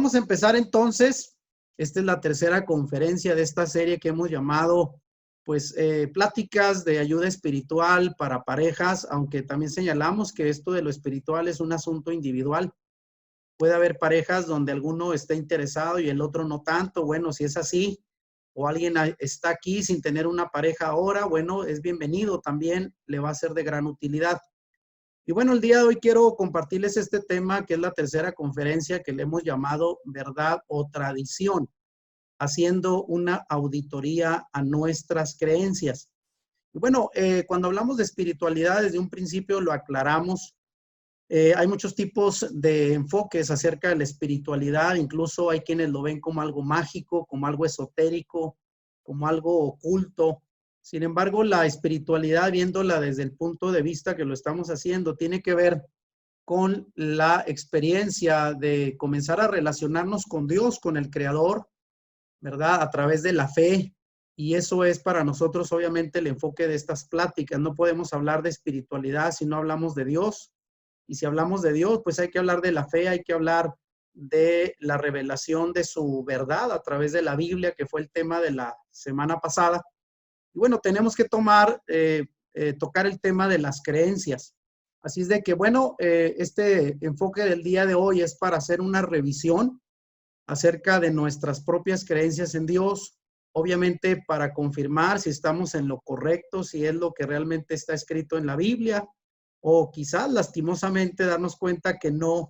vamos a empezar entonces. Esta es la tercera conferencia de esta serie que hemos llamado, pues, pláticas de ayuda espiritual para parejas, aunque también señalamos que esto de lo espiritual es un asunto individual. Puede haber parejas donde alguno está interesado y el otro no tanto. Bueno, si es así, o alguien está aquí sin tener una pareja ahora, bueno, es bienvenido también, le va a ser de gran utilidad. Y bueno, el día de hoy quiero compartirles este tema, que es la tercera conferencia que le hemos llamado Verdad o Tradición, haciendo una auditoría a nuestras creencias. Y bueno, cuando hablamos de espiritualidad, desde un principio lo aclaramos. Hay muchos tipos de enfoques acerca de la espiritualidad, incluso hay quienes lo ven como algo mágico, como algo esotérico, como algo oculto. Sin embargo, la espiritualidad, viéndola desde el punto de vista que lo estamos haciendo, tiene que ver con la experiencia de comenzar a relacionarnos con Dios, con el Creador, ¿verdad? A través de la fe. Y eso es para nosotros, obviamente, el enfoque de estas pláticas. No podemos hablar de espiritualidad si no hablamos de Dios. Y si hablamos de Dios, pues hay que hablar de la fe, hay que hablar de la revelación de su verdad a través de la Biblia, que fue el tema de la semana pasada. Y bueno, tenemos que tocar el tema de las creencias. Así es de que, bueno, este enfoque del día de hoy es para hacer una revisión acerca de nuestras propias creencias en Dios, obviamente para confirmar si estamos en lo correcto, si es lo que realmente está escrito en la Biblia, o quizás lastimosamente darnos cuenta que no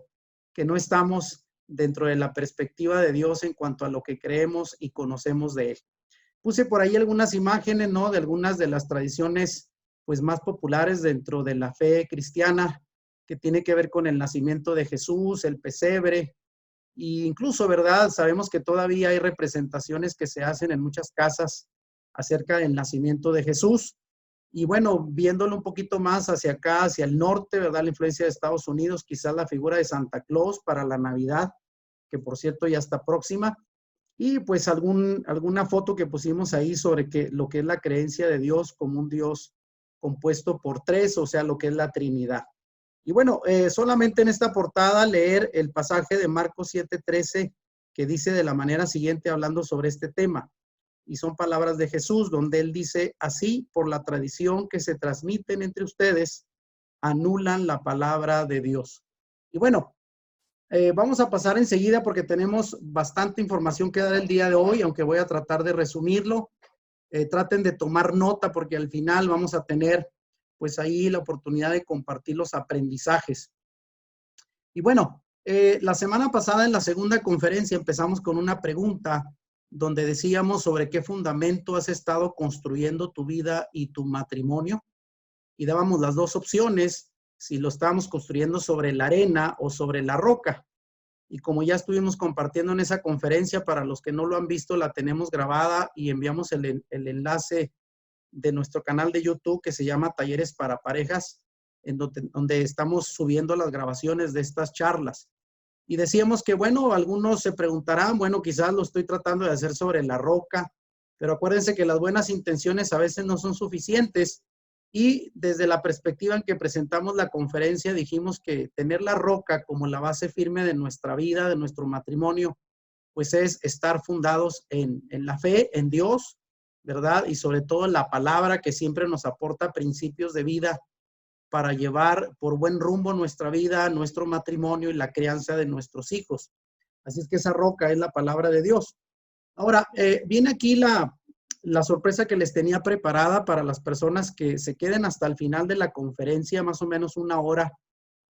estamos dentro de la perspectiva de Dios en cuanto a lo que creemos y conocemos de Él. Puse por ahí algunas imágenes, ¿no? De algunas de las tradiciones, pues, más populares dentro de la fe cristiana, que tiene que ver con el nacimiento de Jesús, el pesebre, e incluso, ¿verdad? Sabemos que todavía hay representaciones que se hacen en muchas casas acerca del nacimiento de Jesús. Y bueno, viéndolo un poquito más hacia acá, hacia el norte, ¿verdad? La influencia de Estados Unidos, quizás la figura de Santa Claus para la Navidad, que por cierto ya está próxima. Y pues alguna foto que pusimos ahí sobre lo que es la creencia de Dios como un Dios compuesto por tres, o sea, lo que es la Trinidad. Y bueno, solamente en esta portada leer el pasaje de Marcos 7:13 que dice de la manera siguiente hablando sobre este tema. Y son palabras de Jesús donde él dice, así por la tradición que se transmiten entre ustedes, anulan la palabra de Dios. Y bueno, vamos a pasar enseguida porque tenemos bastante información que dar el día de hoy, aunque voy a tratar de resumirlo. Traten de tomar nota porque al final vamos a tener pues ahí la oportunidad de compartir los aprendizajes. Y bueno, la semana pasada en la segunda conferencia empezamos con una pregunta donde decíamos sobre qué fundamento has estado construyendo tu vida y tu matrimonio. Y dábamos las dos opciones, si lo estábamos construyendo sobre la arena o sobre la roca. Y como ya estuvimos compartiendo en esa conferencia, para los que no lo han visto, la tenemos grabada y enviamos el enlace de nuestro canal de YouTube que se llama Talleres para Parejas, en donde estamos subiendo las grabaciones de estas charlas. Y decíamos que, bueno, algunos se preguntarán, bueno, quizás lo estoy tratando de hacer sobre la roca, pero acuérdense que las buenas intenciones a veces no son suficientes. Y desde la perspectiva en que presentamos la conferencia, dijimos que tener la roca como la base firme de nuestra vida, de nuestro matrimonio, pues es estar fundados en la fe, en Dios, ¿verdad? Y sobre todo en la palabra que siempre nos aporta principios de vida para llevar por buen rumbo nuestra vida, nuestro matrimonio y la crianza de nuestros hijos. Así es que esa roca es la palabra de Dios. Ahora, viene aquí la sorpresa que les tenía preparada para las personas que se queden hasta el final de la conferencia, más o menos una hora,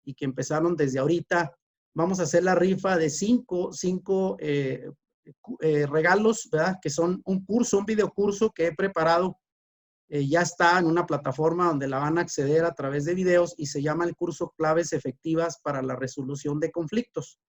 y que empezaron desde ahorita. Vamos a hacer la rifa de cinco regalos, ¿verdad? Que son un curso, un videocurso que he preparado. Ya está en una plataforma donde la van a acceder a través de videos y se llama el curso Claves Efectivas para la Resolución de Conflictos.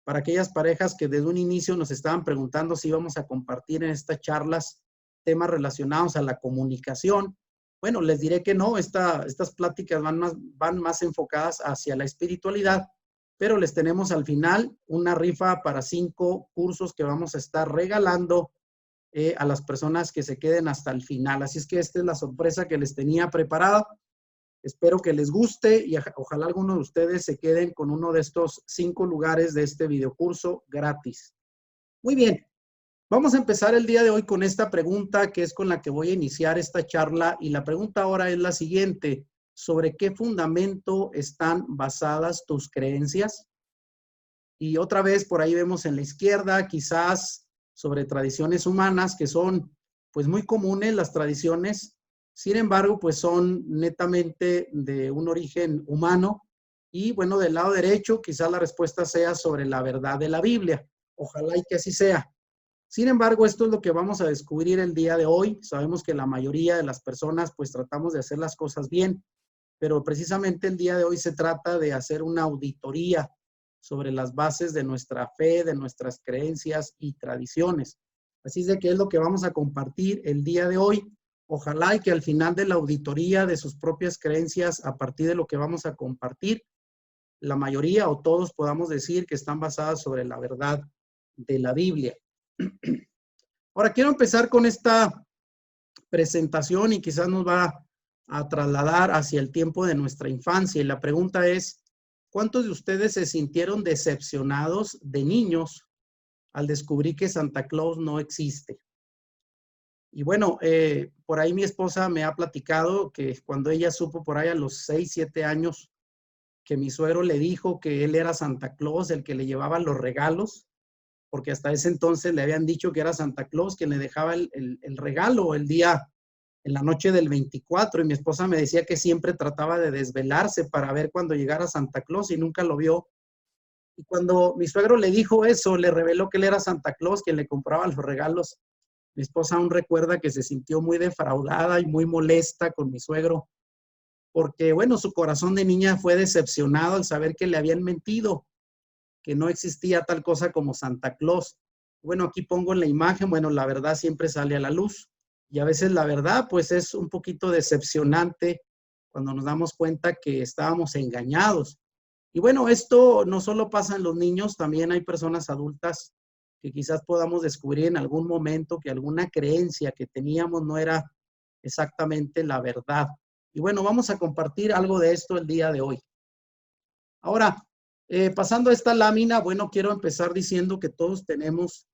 Para aquellas parejas que desde un inicio nos estaban preguntando si íbamos a compartir en estas charlas temas relacionados a la comunicación. Bueno, les diré que no, estas pláticas van más enfocadas hacia la espiritualidad, pero les tenemos al final una rifa para 5 cursos que vamos a estar regalando a las personas que se queden hasta el final. Así es que esta es la sorpresa que les tenía preparada. Espero que les guste y ojalá alguno de ustedes se queden con uno de estos 5 lugares de este videocurso gratis. Muy bien, vamos a empezar el día de hoy con esta pregunta que es con la que voy a iniciar esta charla, y la pregunta ahora es la siguiente: ¿sobre qué fundamento están basadas tus creencias? Y otra vez por ahí vemos en la izquierda quizás sobre tradiciones humanas, que son pues muy comunes las tradiciones. Sin embargo, pues son netamente de un origen humano. Y bueno, del lado derecho quizás la respuesta sea sobre la verdad de la Biblia. Ojalá y que así sea. Sin embargo, esto es lo que vamos a descubrir el día de hoy. Sabemos que la mayoría de las personas pues tratamos de hacer las cosas bien, pero precisamente el día de hoy se trata de hacer una auditoría sobre las bases de nuestra fe, de nuestras creencias y tradiciones. Así es de que es lo que vamos a compartir el día de hoy. Ojalá y que al final de la auditoría de sus propias creencias, a partir de lo que vamos a compartir, la mayoría o todos podamos decir que están basadas sobre la verdad de la Biblia. Ahora quiero empezar con esta presentación y quizás nos va a trasladar hacia el tiempo de nuestra infancia. Y la pregunta es: ¿cuántos de ustedes se sintieron decepcionados de niños al descubrir que Santa Claus no existe? Y bueno, por ahí mi esposa me ha platicado que cuando ella supo por ahí a los 6, 7 años que mi suegro le dijo que él era Santa Claus, el que le llevaba los regalos, porque hasta ese entonces le habían dicho que era Santa Claus quien le dejaba el regalo el día, en la noche del 24, y mi esposa me decía que siempre trataba de desvelarse para ver cuando llegara Santa Claus y nunca lo vio. Y cuando mi suegro le dijo eso, le reveló que él era Santa Claus quien le compraba los regalos. Mi esposa aún recuerda que se sintió muy defraudada y muy molesta con mi suegro, porque bueno, su corazón de niña fue decepcionado al saber que le habían mentido, que no existía tal cosa como Santa Claus. Bueno, aquí pongo en la imagen, bueno, la verdad siempre sale a la luz, y a veces la verdad pues es un poquito decepcionante cuando nos damos cuenta que estábamos engañados. Y bueno, esto no solo pasa en los niños, también hay personas adultas que quizás podamos descubrir en algún momento que alguna creencia que teníamos no era exactamente la verdad. Y bueno, vamos a compartir algo de esto el día de hoy. Ahora, pasando a esta lámina, bueno, quiero empezar diciendo que todos tenemos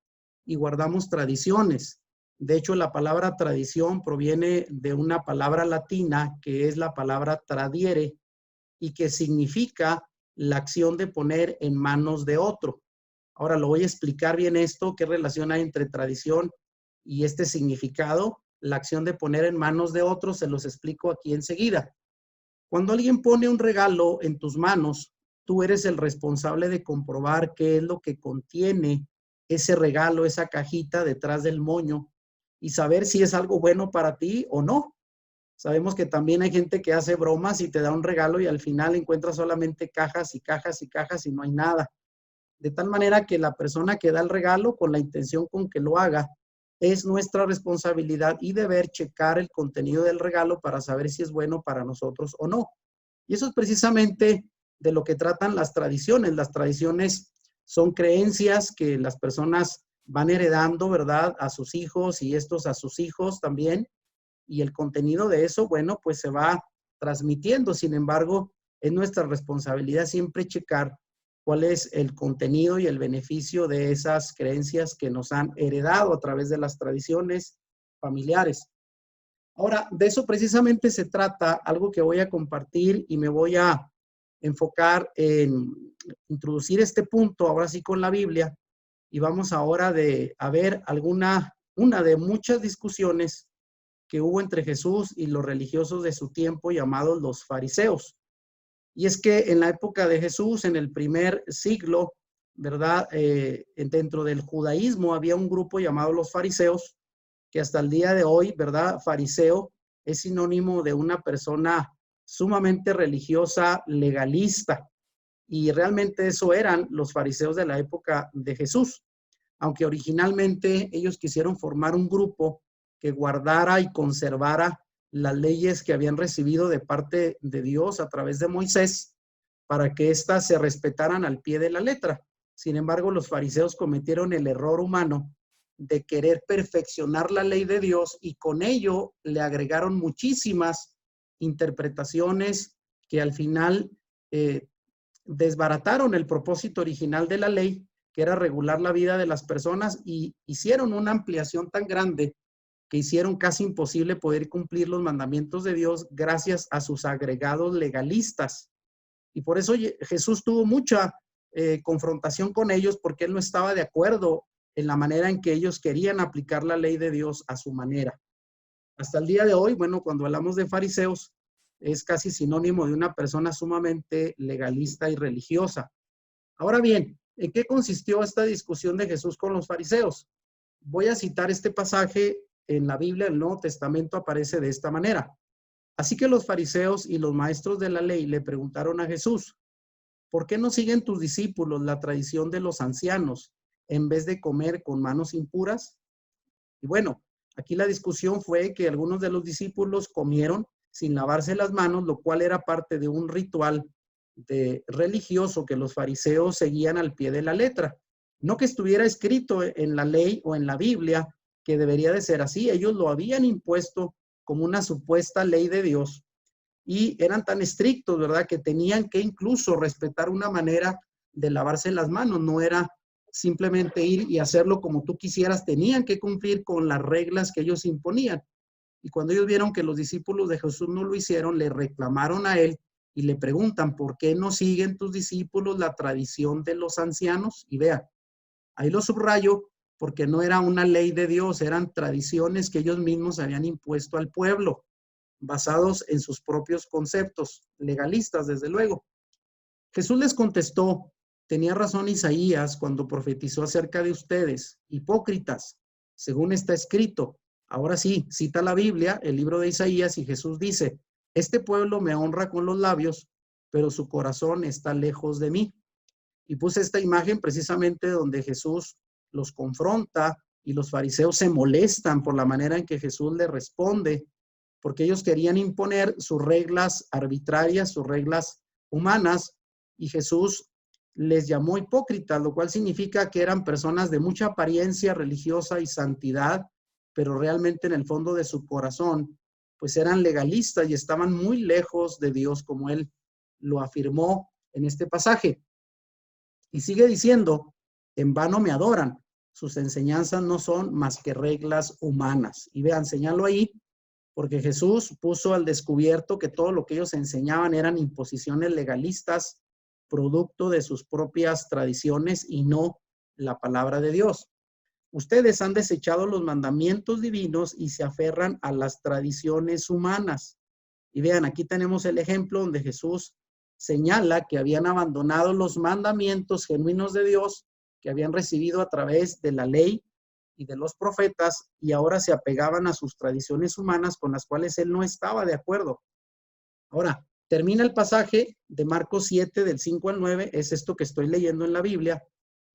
y guardamos tradiciones. De hecho, la palabra tradición proviene de una palabra latina que es la palabra tradiere y que significa la acción de poner en manos de otro. Ahora lo voy a explicar bien esto, qué relación hay entre tradición y este significado. La acción de poner en manos de otro se los explico aquí enseguida. Cuando alguien pone un regalo en tus manos, tú eres el responsable de comprobar qué es lo que contiene ese regalo, esa cajita detrás del moño, y saber si es algo bueno para ti o no. Sabemos que también hay gente que hace bromas y te da un regalo y al final encuentras solamente cajas y cajas y cajas y no hay nada. De tal manera que la persona que da el regalo, con la intención con que lo haga, es nuestra responsabilidad y deber checar el contenido del regalo para saber si es bueno para nosotros o no. Y eso es precisamente de lo que tratan las tradiciones. Las tradiciones son creencias que las personas van heredando, ¿verdad?, a sus hijos y estos a sus hijos también. Y el contenido de eso, bueno, pues se va transmitiendo. Sin embargo, es nuestra responsabilidad siempre checar cuál es el contenido y el beneficio de esas creencias que nos han heredado a través de las tradiciones familiares. Ahora, de eso precisamente se trata, algo que voy a compartir, y me voy a enfocar en introducir este punto ahora sí con la Biblia, y vamos ahora a ver una de muchas discusiones que hubo entre Jesús y los religiosos de su tiempo llamados los fariseos. Y es que en la época de Jesús, en el primer siglo, ¿verdad? Dentro del judaísmo había un grupo llamado los fariseos, que hasta el día de hoy, ¿verdad? Fariseo es sinónimo de una persona sumamente religiosa, legalista. Y realmente eso eran los fariseos de la época de Jesús. Aunque originalmente ellos quisieron formar un grupo que guardara y conservara las leyes que habían recibido de parte de Dios a través de Moisés, para que éstas se respetaran al pie de la letra. Sin embargo, los fariseos cometieron el error humano de querer perfeccionar la ley de Dios, y con ello le agregaron muchísimas interpretaciones que al final desbarataron el propósito original de la ley, que era regular la vida de las personas, y hicieron una ampliación tan grande que hicieron casi imposible poder cumplir los mandamientos de Dios gracias a sus agregados legalistas. Y por eso Jesús tuvo mucha confrontación con ellos, porque él no estaba de acuerdo en la manera en que ellos querían aplicar la ley de Dios a su manera. Hasta el día de hoy, bueno, cuando hablamos de fariseos, es casi sinónimo de una persona sumamente legalista y religiosa. Ahora bien, ¿en qué consistió esta discusión de Jesús con los fariseos? Voy a citar este pasaje en la Biblia, el Nuevo Testamento aparece de esta manera. Así que los fariseos y los maestros de la ley le preguntaron a Jesús, ¿por qué no siguen tus discípulos la tradición de los ancianos en vez de comer con manos impuras? Y bueno, aquí la discusión fue que algunos de los discípulos comieron sin lavarse las manos, lo cual era parte de un ritual religioso que los fariseos seguían al pie de la letra. No que estuviera escrito en la ley o en la Biblia que debería de ser así, ellos lo habían impuesto como una supuesta ley de Dios y eran tan estrictos, ¿verdad?, que tenían que incluso respetar una manera de lavarse las manos, no era simplemente ir y hacerlo como tú quisieras, tenían que cumplir con las reglas que ellos imponían. Y cuando ellos vieron que los discípulos de Jesús no lo hicieron, le reclamaron a él y le preguntan, ¿por qué no siguen tus discípulos la tradición de los ancianos? Y vean, ahí lo subrayo porque no era una ley de Dios, eran tradiciones que ellos mismos habían impuesto al pueblo, basados en sus propios conceptos, legalistas, desde luego. Jesús les contestó, tenía razón Isaías cuando profetizó acerca de ustedes, hipócritas, según está escrito. Ahora sí, cita la Biblia, el libro de Isaías, y Jesús dice, este pueblo me honra con los labios, pero su corazón está lejos de mí. Y puse esta imagen precisamente donde Jesús los confronta y los fariseos se molestan por la manera en que Jesús les responde, porque ellos querían imponer sus reglas arbitrarias, sus reglas humanas, y Jesús les llamó hipócritas, lo cual significa que eran personas de mucha apariencia religiosa y santidad, pero realmente en el fondo de su corazón, pues eran legalistas y estaban muy lejos de Dios, como él lo afirmó en este pasaje. Y sigue diciendo, en vano me adoran, sus enseñanzas no son más que reglas humanas. Y vean, señalo ahí, porque Jesús puso al descubierto que todo lo que ellos enseñaban eran imposiciones legalistas, producto de sus propias tradiciones y no la palabra de Dios. Ustedes han desechado los mandamientos divinos y se aferran a las tradiciones humanas. Y vean, aquí tenemos el ejemplo donde Jesús señala que habían abandonado los mandamientos genuinos de Dios que habían recibido a través de la ley y de los profetas y ahora se apegaban a sus tradiciones humanas con las cuales él no estaba de acuerdo. Ahora, termina el pasaje de Marcos 7 del 5 al 9, es esto que estoy leyendo en la Biblia,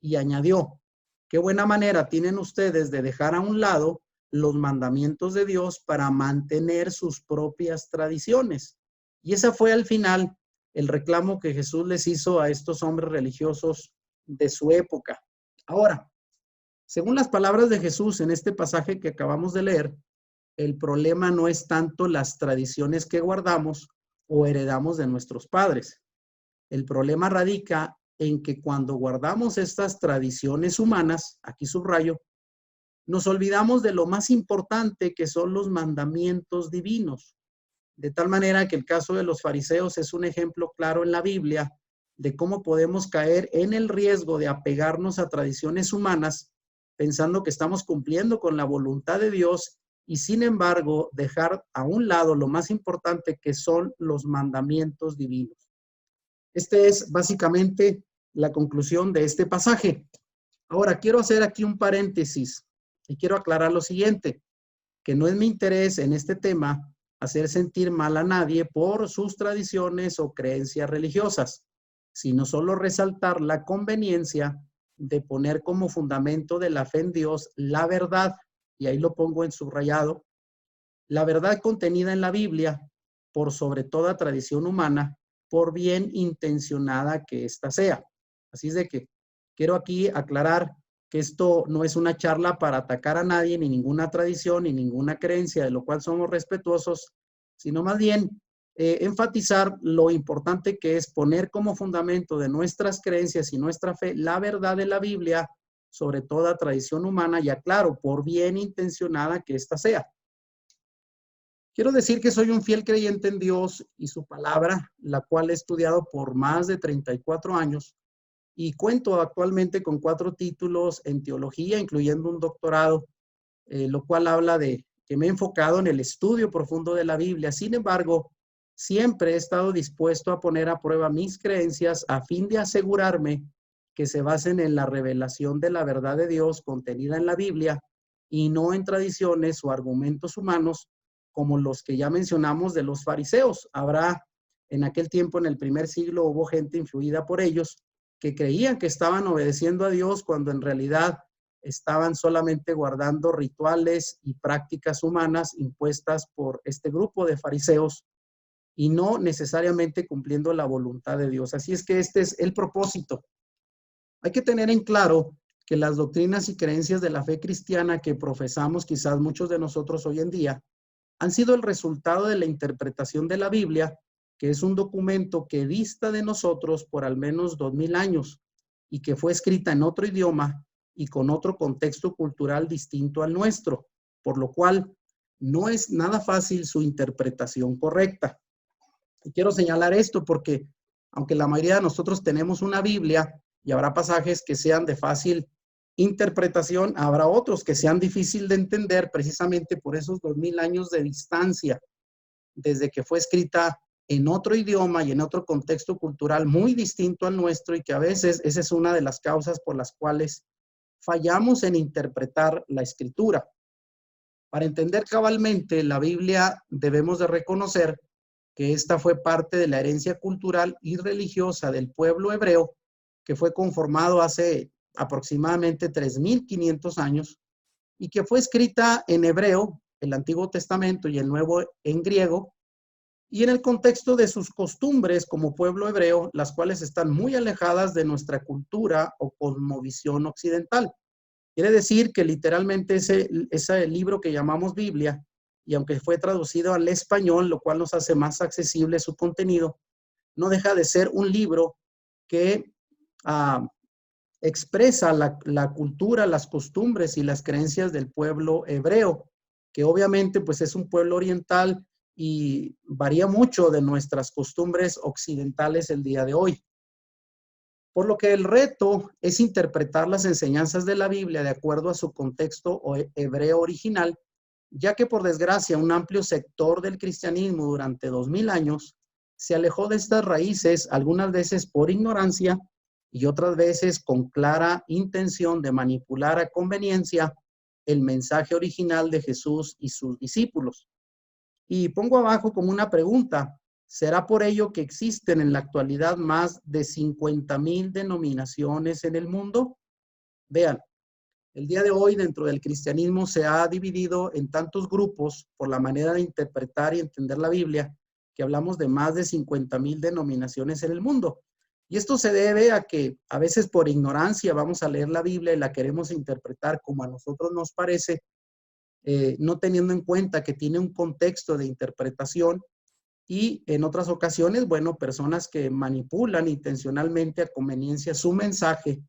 y añadió, qué buena manera tienen ustedes de dejar a un lado los mandamientos de Dios para mantener sus propias tradiciones. Y esa fue al final el reclamo que Jesús les hizo a estos hombres religiosos de su época. Ahora, según las palabras de Jesús en este pasaje que acabamos de leer, el problema no es tanto las tradiciones que guardamos o heredamos de nuestros padres. El problema radica en que cuando guardamos estas tradiciones humanas, aquí subrayo, nos olvidamos de lo más importante que son los mandamientos divinos. De tal manera que el caso de los fariseos es un ejemplo claro en la Biblia de cómo podemos caer en el riesgo de apegarnos a tradiciones humanas pensando que estamos cumpliendo con la voluntad de Dios y sin embargo dejar a un lado lo más importante que son los mandamientos divinos. Este es básicamente la conclusión de este pasaje. Ahora, quiero hacer aquí un paréntesis y quiero aclarar lo siguiente, que no es mi interés en este tema hacer sentir mal a nadie por sus tradiciones o creencias religiosas, sino solo resaltar la conveniencia de poner como fundamento de la fe en Dios la verdad, y ahí lo pongo en subrayado, la verdad contenida en la Biblia por sobre toda tradición humana, por bien intencionada que ésta sea. Así es de que quiero aquí aclarar que esto no es una charla para atacar a nadie, ni ninguna tradición, ni ninguna creencia, de lo cual somos respetuosos, sino más bien enfatizar lo importante que es poner como fundamento de nuestras creencias y nuestra fe la verdad de la Biblia sobre toda tradición humana, ya claro, por bien intencionada que ésta sea. Quiero decir que soy un fiel creyente en Dios y su palabra, la cual he estudiado por más de 34 años y cuento actualmente con 4 títulos en teología, incluyendo un doctorado, lo cual habla de que me he enfocado en el estudio profundo de la Biblia. Sin embargo, siempre he estado dispuesto a poner a prueba mis creencias a fin de asegurarme que se basen en la revelación de la verdad de Dios contenida en la Biblia y no en tradiciones o argumentos humanos como los que ya mencionamos de los fariseos. Habrá en aquel tiempo, en el primer siglo, hubo gente influida por ellos que creían que estaban obedeciendo a Dios cuando en realidad estaban solamente guardando rituales y prácticas humanas impuestas por este grupo de fariseos y no necesariamente cumpliendo la voluntad de Dios. Así es que este es el propósito. Hay que tener en claro que las doctrinas y creencias de la fe cristiana que profesamos quizás muchos de nosotros hoy en día han sido el resultado de la interpretación de la Biblia, que es un documento que dista de nosotros por al menos 2000 años y que fue escrita en otro idioma y con otro contexto cultural distinto al nuestro, por lo cual no es nada fácil su interpretación correcta. Y quiero señalar esto porque aunque la mayoría de nosotros tenemos una Biblia y habrá pasajes que sean de fácil interpretación, habrá otros que sean difícil de entender precisamente por esos 2000 años de distancia desde que fue escrita en otro idioma y en otro contexto cultural muy distinto al nuestro y que a veces esa es una de las causas por las cuales fallamos en interpretar la escritura. Para entender cabalmente la Biblia debemos de reconocer que esta fue parte de la herencia cultural y religiosa del pueblo hebreo que fue conformado hace aproximadamente 3500 años y que fue escrita en hebreo, el Antiguo Testamento y el Nuevo en griego, y en el contexto de sus costumbres como pueblo hebreo, las cuales están muy alejadas de nuestra cultura o cosmovisión occidental. Quiere decir que literalmente ese libro que llamamos Biblia, y aunque fue traducido al español, lo cual nos hace más accesible su contenido, no deja de ser un libro que expresa la cultura, las costumbres y las creencias del pueblo hebreo, que obviamente pues es un pueblo oriental y varía mucho de nuestras costumbres occidentales el día de hoy. Por lo que el reto es interpretar las enseñanzas de la Biblia de acuerdo a su contexto hebreo original, ya que por desgracia un amplio sector del cristianismo durante 2000 años se alejó de estas raíces, algunas veces por ignorancia y otras veces con clara intención de manipular a conveniencia el mensaje original de Jesús y sus discípulos. Y pongo abajo como una pregunta: ¿será por ello que existen en la actualidad más de 50,000 denominaciones en el mundo? Vean, el día de hoy dentro del cristianismo se ha dividido en tantos grupos por la manera de interpretar y entender la Biblia, que hablamos de más de 50,000 denominaciones en el mundo. Y esto se debe a que a veces por ignorancia vamos a leer la Biblia y la queremos interpretar como a nosotros nos parece, no teniendo en cuenta que tiene un contexto de interpretación y en otras ocasiones, bueno, personas que manipulan intencionalmente a conveniencia su mensaje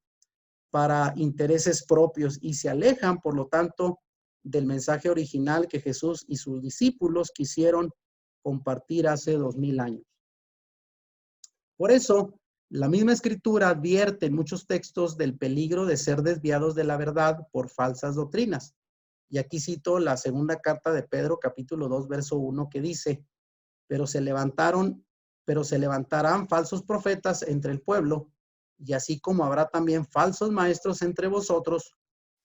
para intereses propios y se alejan, por lo tanto, del mensaje original que Jesús y sus discípulos quisieron compartir hace 2000 años. Por eso, la misma escritura advierte en muchos textos del peligro de ser desviados de la verdad por falsas doctrinas. Y aquí cito la segunda carta de Pedro, capítulo 2, verso 1, que dice: pero se levantarán falsos profetas entre el pueblo, y así como habrá también falsos maestros entre vosotros,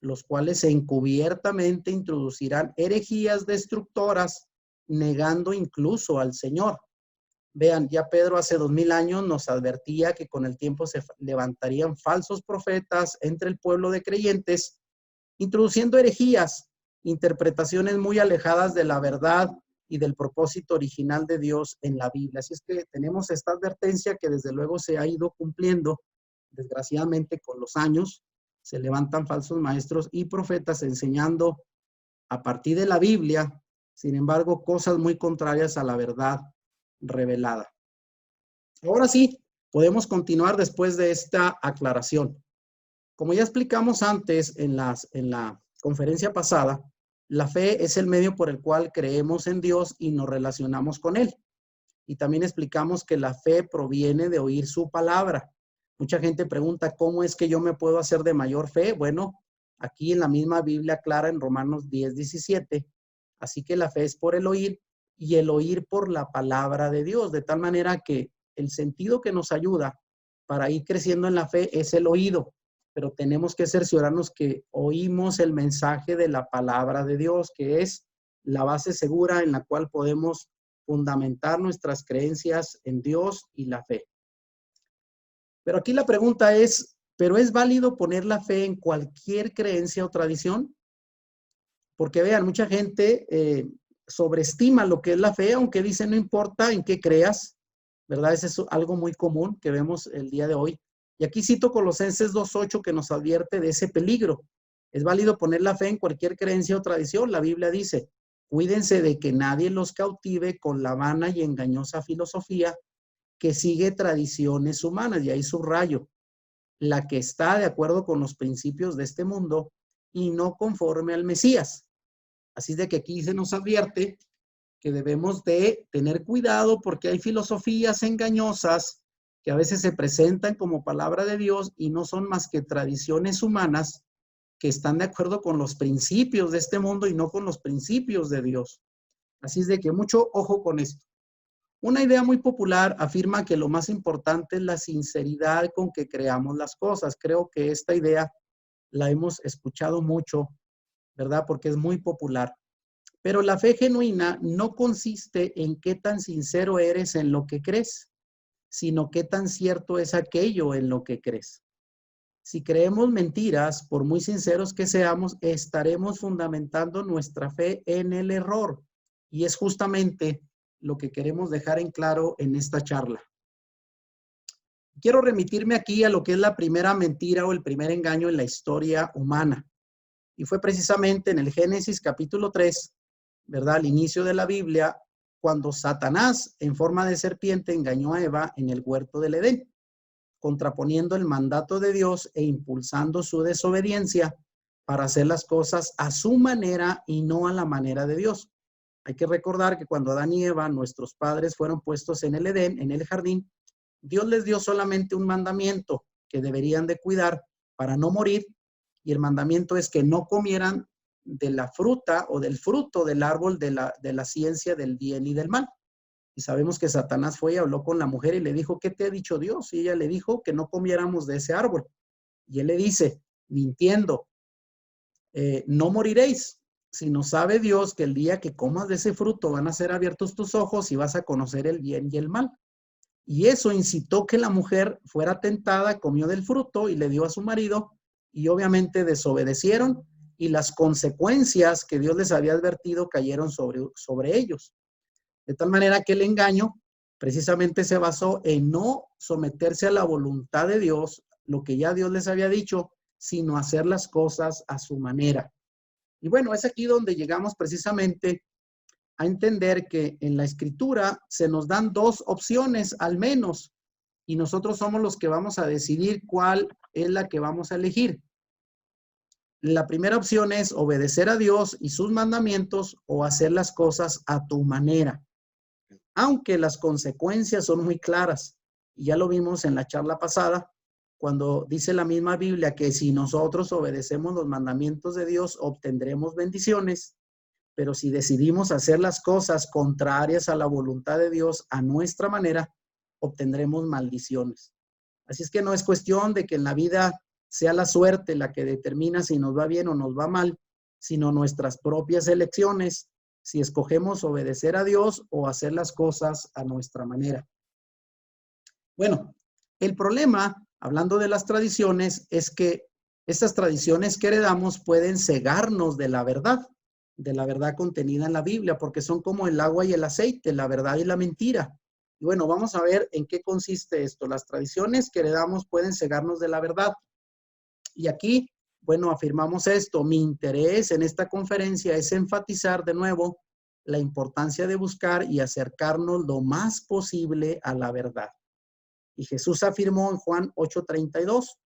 los cuales encubiertamente introducirán herejías destructoras, negando incluso al Señor. Vean, ya Pedro hace 2000 años nos advertía que con el tiempo se levantarían falsos profetas entre el pueblo de creyentes, introduciendo herejías, interpretaciones muy alejadas de la verdad y del propósito original de Dios en la Biblia. Así es que tenemos esta advertencia que desde luego se ha ido cumpliendo, desgraciadamente con los años. Se levantan falsos maestros y profetas enseñando a partir de la Biblia, sin embargo, cosas muy contrarias a la verdad revelada. Ahora sí, podemos continuar después de esta aclaración. Como ya explicamos antes en la conferencia pasada, la fe es el medio por el cual creemos en Dios y nos relacionamos con Él. Y también explicamos que la fe proviene de oír su palabra. Mucha gente pregunta, ¿cómo es que yo me puedo hacer de mayor fe? Bueno, aquí en la misma Biblia clara en Romanos 10:17, así que la fe es por el oír y el oír por la palabra de Dios, de tal manera que el sentido que nos ayuda para ir creciendo en la fe es el oído, pero tenemos que cerciorarnos que oímos el mensaje de la palabra de Dios, que es la base segura en la cual podemos fundamentar nuestras creencias en Dios y la fe. Pero aquí la pregunta es, ¿pero es válido poner la fe en cualquier creencia o tradición? Porque vean, mucha gente sobreestima lo que es la fe, aunque dice no importa en qué creas, ¿verdad? Eso es algo muy común que vemos el día de hoy. Y aquí cito Colosenses 2:8 que nos advierte de ese peligro. Es válido poner la fe en cualquier creencia o tradición. La Biblia dice, cuídense de que nadie los cautive con la vana y engañosa filosofía que sigue tradiciones humanas. Y ahí subrayo, la que está de acuerdo con los principios de este mundo y no conforme al Mesías. Así de que aquí se nos advierte que debemos de tener cuidado porque hay filosofías engañosas que a veces se presentan como palabra de Dios y no son más que tradiciones humanas que están de acuerdo con los principios de este mundo y no con los principios de Dios. Así es de que mucho ojo con esto. Una idea muy popular afirma que lo más importante es la sinceridad con que creamos las cosas. Creo que esta idea la hemos escuchado mucho, ¿verdad? Porque es muy popular. Pero la fe genuina no consiste en qué tan sincero eres en lo que crees, sino qué tan cierto es aquello en lo que crees. Si creemos mentiras, por muy sinceros que seamos, estaremos fundamentando nuestra fe en el error. Y es justamente lo que queremos dejar en claro en esta charla. Quiero remitirme aquí a lo que es la primera mentira o el primer engaño en la historia humana. Y fue precisamente en el Génesis capítulo 3, ¿verdad? Al inicio de la Biblia, cuando Satanás en forma de serpiente engañó a Eva en el huerto del Edén, contraponiendo el mandato de Dios e impulsando su desobediencia para hacer las cosas a su manera y no a la manera de Dios. Hay que recordar que cuando Adán y Eva, nuestros padres, fueron puestos en el Edén, en el jardín, Dios les dio solamente un mandamiento que deberían de cuidar para no morir, y el mandamiento es que no comieran de la fruta o del fruto del árbol de la ciencia del bien y del mal. Y sabemos que Satanás fue y habló con la mujer y le dijo, ¿qué te ha dicho Dios? Y ella le dijo que no comiéramos de ese árbol. Y él le dice, mintiendo, no moriréis, sino sabe Dios que el día que comas de ese fruto van a ser abiertos tus ojos y vas a conocer el bien y el mal. Y eso incitó que la mujer fuera tentada, comió del fruto y le dio a su marido, y obviamente desobedecieron, y las consecuencias que Dios les había advertido cayeron sobre ellos. De tal manera que el engaño precisamente se basó en no someterse a la voluntad de Dios, lo que ya Dios les había dicho, sino hacer las cosas a su manera. Y bueno, es aquí donde llegamos precisamente a entender que en la escritura se nos dan dos opciones al menos, y nosotros somos los que vamos a decidir cuál es la que vamos a elegir. La primera opción es obedecer a Dios y sus mandamientos o hacer las cosas a tu manera, aunque las consecuencias son muy claras. Y ya lo vimos en la charla pasada, cuando dice la misma Biblia que si nosotros obedecemos los mandamientos de Dios, obtendremos bendiciones, pero si decidimos hacer las cosas contrarias a la voluntad de Dios, a nuestra manera, obtendremos maldiciones. Así es que no es cuestión de que en la vida sea la suerte la que determina si nos va bien o nos va mal, sino nuestras propias elecciones, si escogemos obedecer a Dios o hacer las cosas a nuestra manera. Bueno, el problema, hablando de las tradiciones, es que estas tradiciones que heredamos pueden cegarnos de la verdad contenida en la Biblia, porque son como el agua y el aceite, la verdad y la mentira. Y bueno, vamos a ver en qué consiste esto. Las tradiciones que heredamos pueden cegarnos de la verdad. Y aquí, bueno, afirmamos esto. Mi interés en esta conferencia es enfatizar de nuevo la importancia de buscar y acercarnos lo más posible a la verdad. Y Jesús afirmó en Juan 8:32,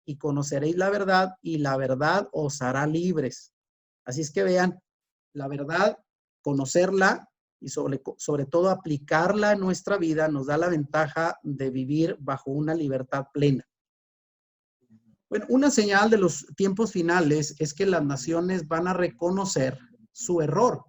y conoceréis la verdad y la verdad os hará libres. Así es que vean, la verdad, conocerla y sobre todo aplicarla en nuestra vida nos da la ventaja de vivir bajo una libertad plena. Bueno, una señal de los tiempos finales es que las naciones van a reconocer su error.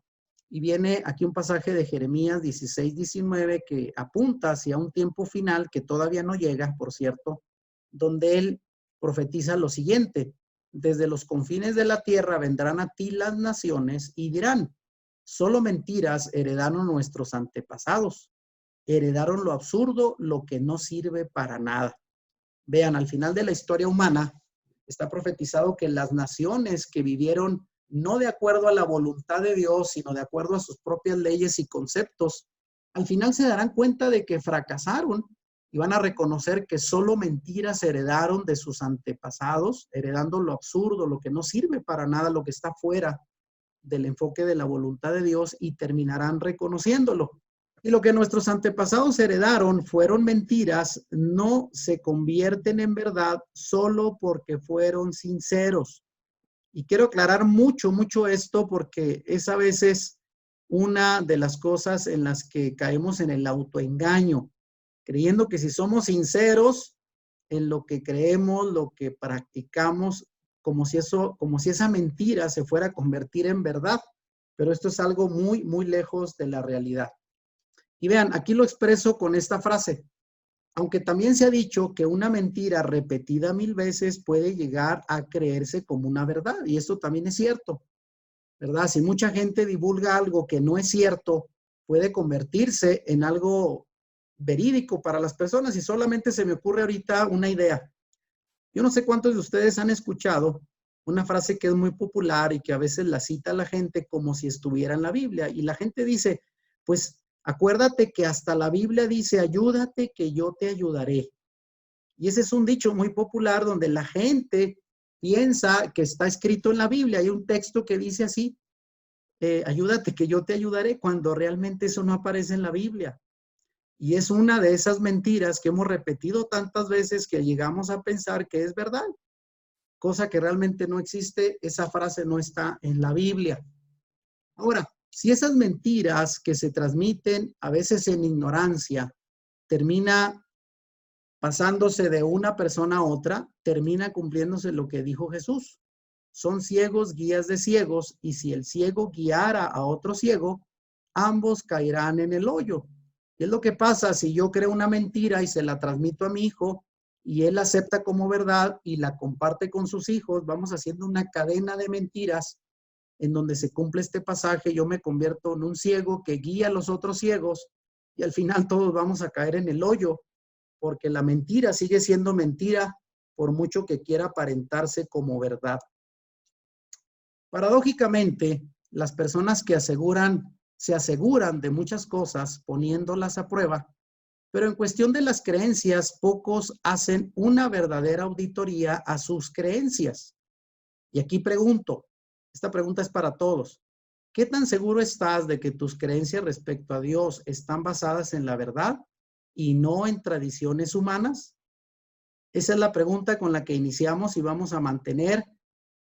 Y viene aquí un pasaje de Jeremías 16:19 que apunta hacia un tiempo final que todavía no llega, por cierto, donde él profetiza lo siguiente: desde los confines de la tierra vendrán a ti las naciones y dirán, solo mentiras heredaron nuestros antepasados, heredaron lo absurdo, lo que no sirve para nada. Vean, al final de la historia humana está profetizado que las naciones que vivieron no de acuerdo a la voluntad de Dios, sino de acuerdo a sus propias leyes y conceptos, al final se darán cuenta de que fracasaron y van a reconocer que solo mentiras heredaron de sus antepasados, heredando lo absurdo, lo que no sirve para nada, lo que está fuera del enfoque de la voluntad de Dios, y terminarán reconociéndolo. Y lo que nuestros antepasados heredaron fueron mentiras, no se convierten en verdad solo porque fueron sinceros. Y quiero aclarar mucho esto porque es a veces una de las cosas en las que caemos en el autoengaño, creyendo que si somos sinceros en lo que creemos, lo que practicamos, como si esa mentira se fuera a convertir en verdad. Pero esto es algo muy lejos de la realidad. Y vean, aquí lo expreso con esta frase: aunque también se ha dicho que una mentira repetida 1000 veces puede llegar a creerse como una verdad, y esto también es cierto, ¿verdad? Si mucha gente divulga algo que no es cierto, puede convertirse en algo verídico para las personas. Y solamente se me ocurre ahorita una idea. Yo no sé cuántos de ustedes han escuchado una frase que es muy popular y que a veces la cita la gente como si estuviera en la Biblia. Y la gente dice, pues acuérdate que hasta la Biblia dice, ayúdate que yo te ayudaré. Y ese es un dicho muy popular donde la gente piensa que está escrito en la Biblia. Hay un texto que dice así, ayúdate que yo te ayudaré, cuando realmente eso no aparece en la Biblia. Y es una de esas mentiras que hemos repetido tantas veces que llegamos a pensar que es verdad, cosa que realmente no existe. Esa frase no está en la Biblia. Ahora, si esas mentiras que se transmiten a veces en ignorancia termina pasándose de una persona a otra, termina cumpliéndose lo que dijo Jesús. Son ciegos guías de ciegos, y si el ciego guiara a otro ciego, ambos caerán en el hoyo. ¿Qué es lo que pasa si yo creo una mentira y se la transmito a mi hijo y él la acepta como verdad y la comparte con sus hijos? Vamos haciendo una cadena de mentiras en donde se cumple este pasaje. Yo me convierto en un ciego que guía a los otros ciegos y al final todos vamos a caer en el hoyo, porque la mentira sigue siendo mentira por mucho que quiera aparentarse como verdad. Paradójicamente, las personas que se aseguran de muchas cosas poniéndolas a prueba, pero en cuestión de las creencias, pocos hacen una verdadera auditoría a sus creencias. Y aquí pregunto, esta pregunta es para todos: ¿qué tan seguro estás de que tus creencias respecto a Dios están basadas en la verdad y no en tradiciones humanas? Esa es la pregunta con la que iniciamos y vamos a mantener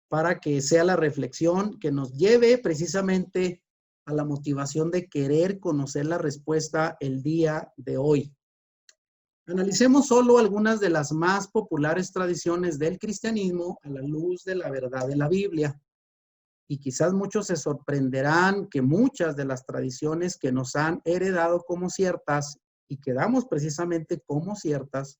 para que sea la reflexión que nos lleve precisamente a la motivación de querer conocer la respuesta el día de hoy. Analicemos solo algunas de las más populares tradiciones del cristianismo a la luz de la verdad de la Biblia. Y quizás muchos se sorprenderán que muchas de las tradiciones que nos han heredado como ciertas y que damos precisamente como ciertas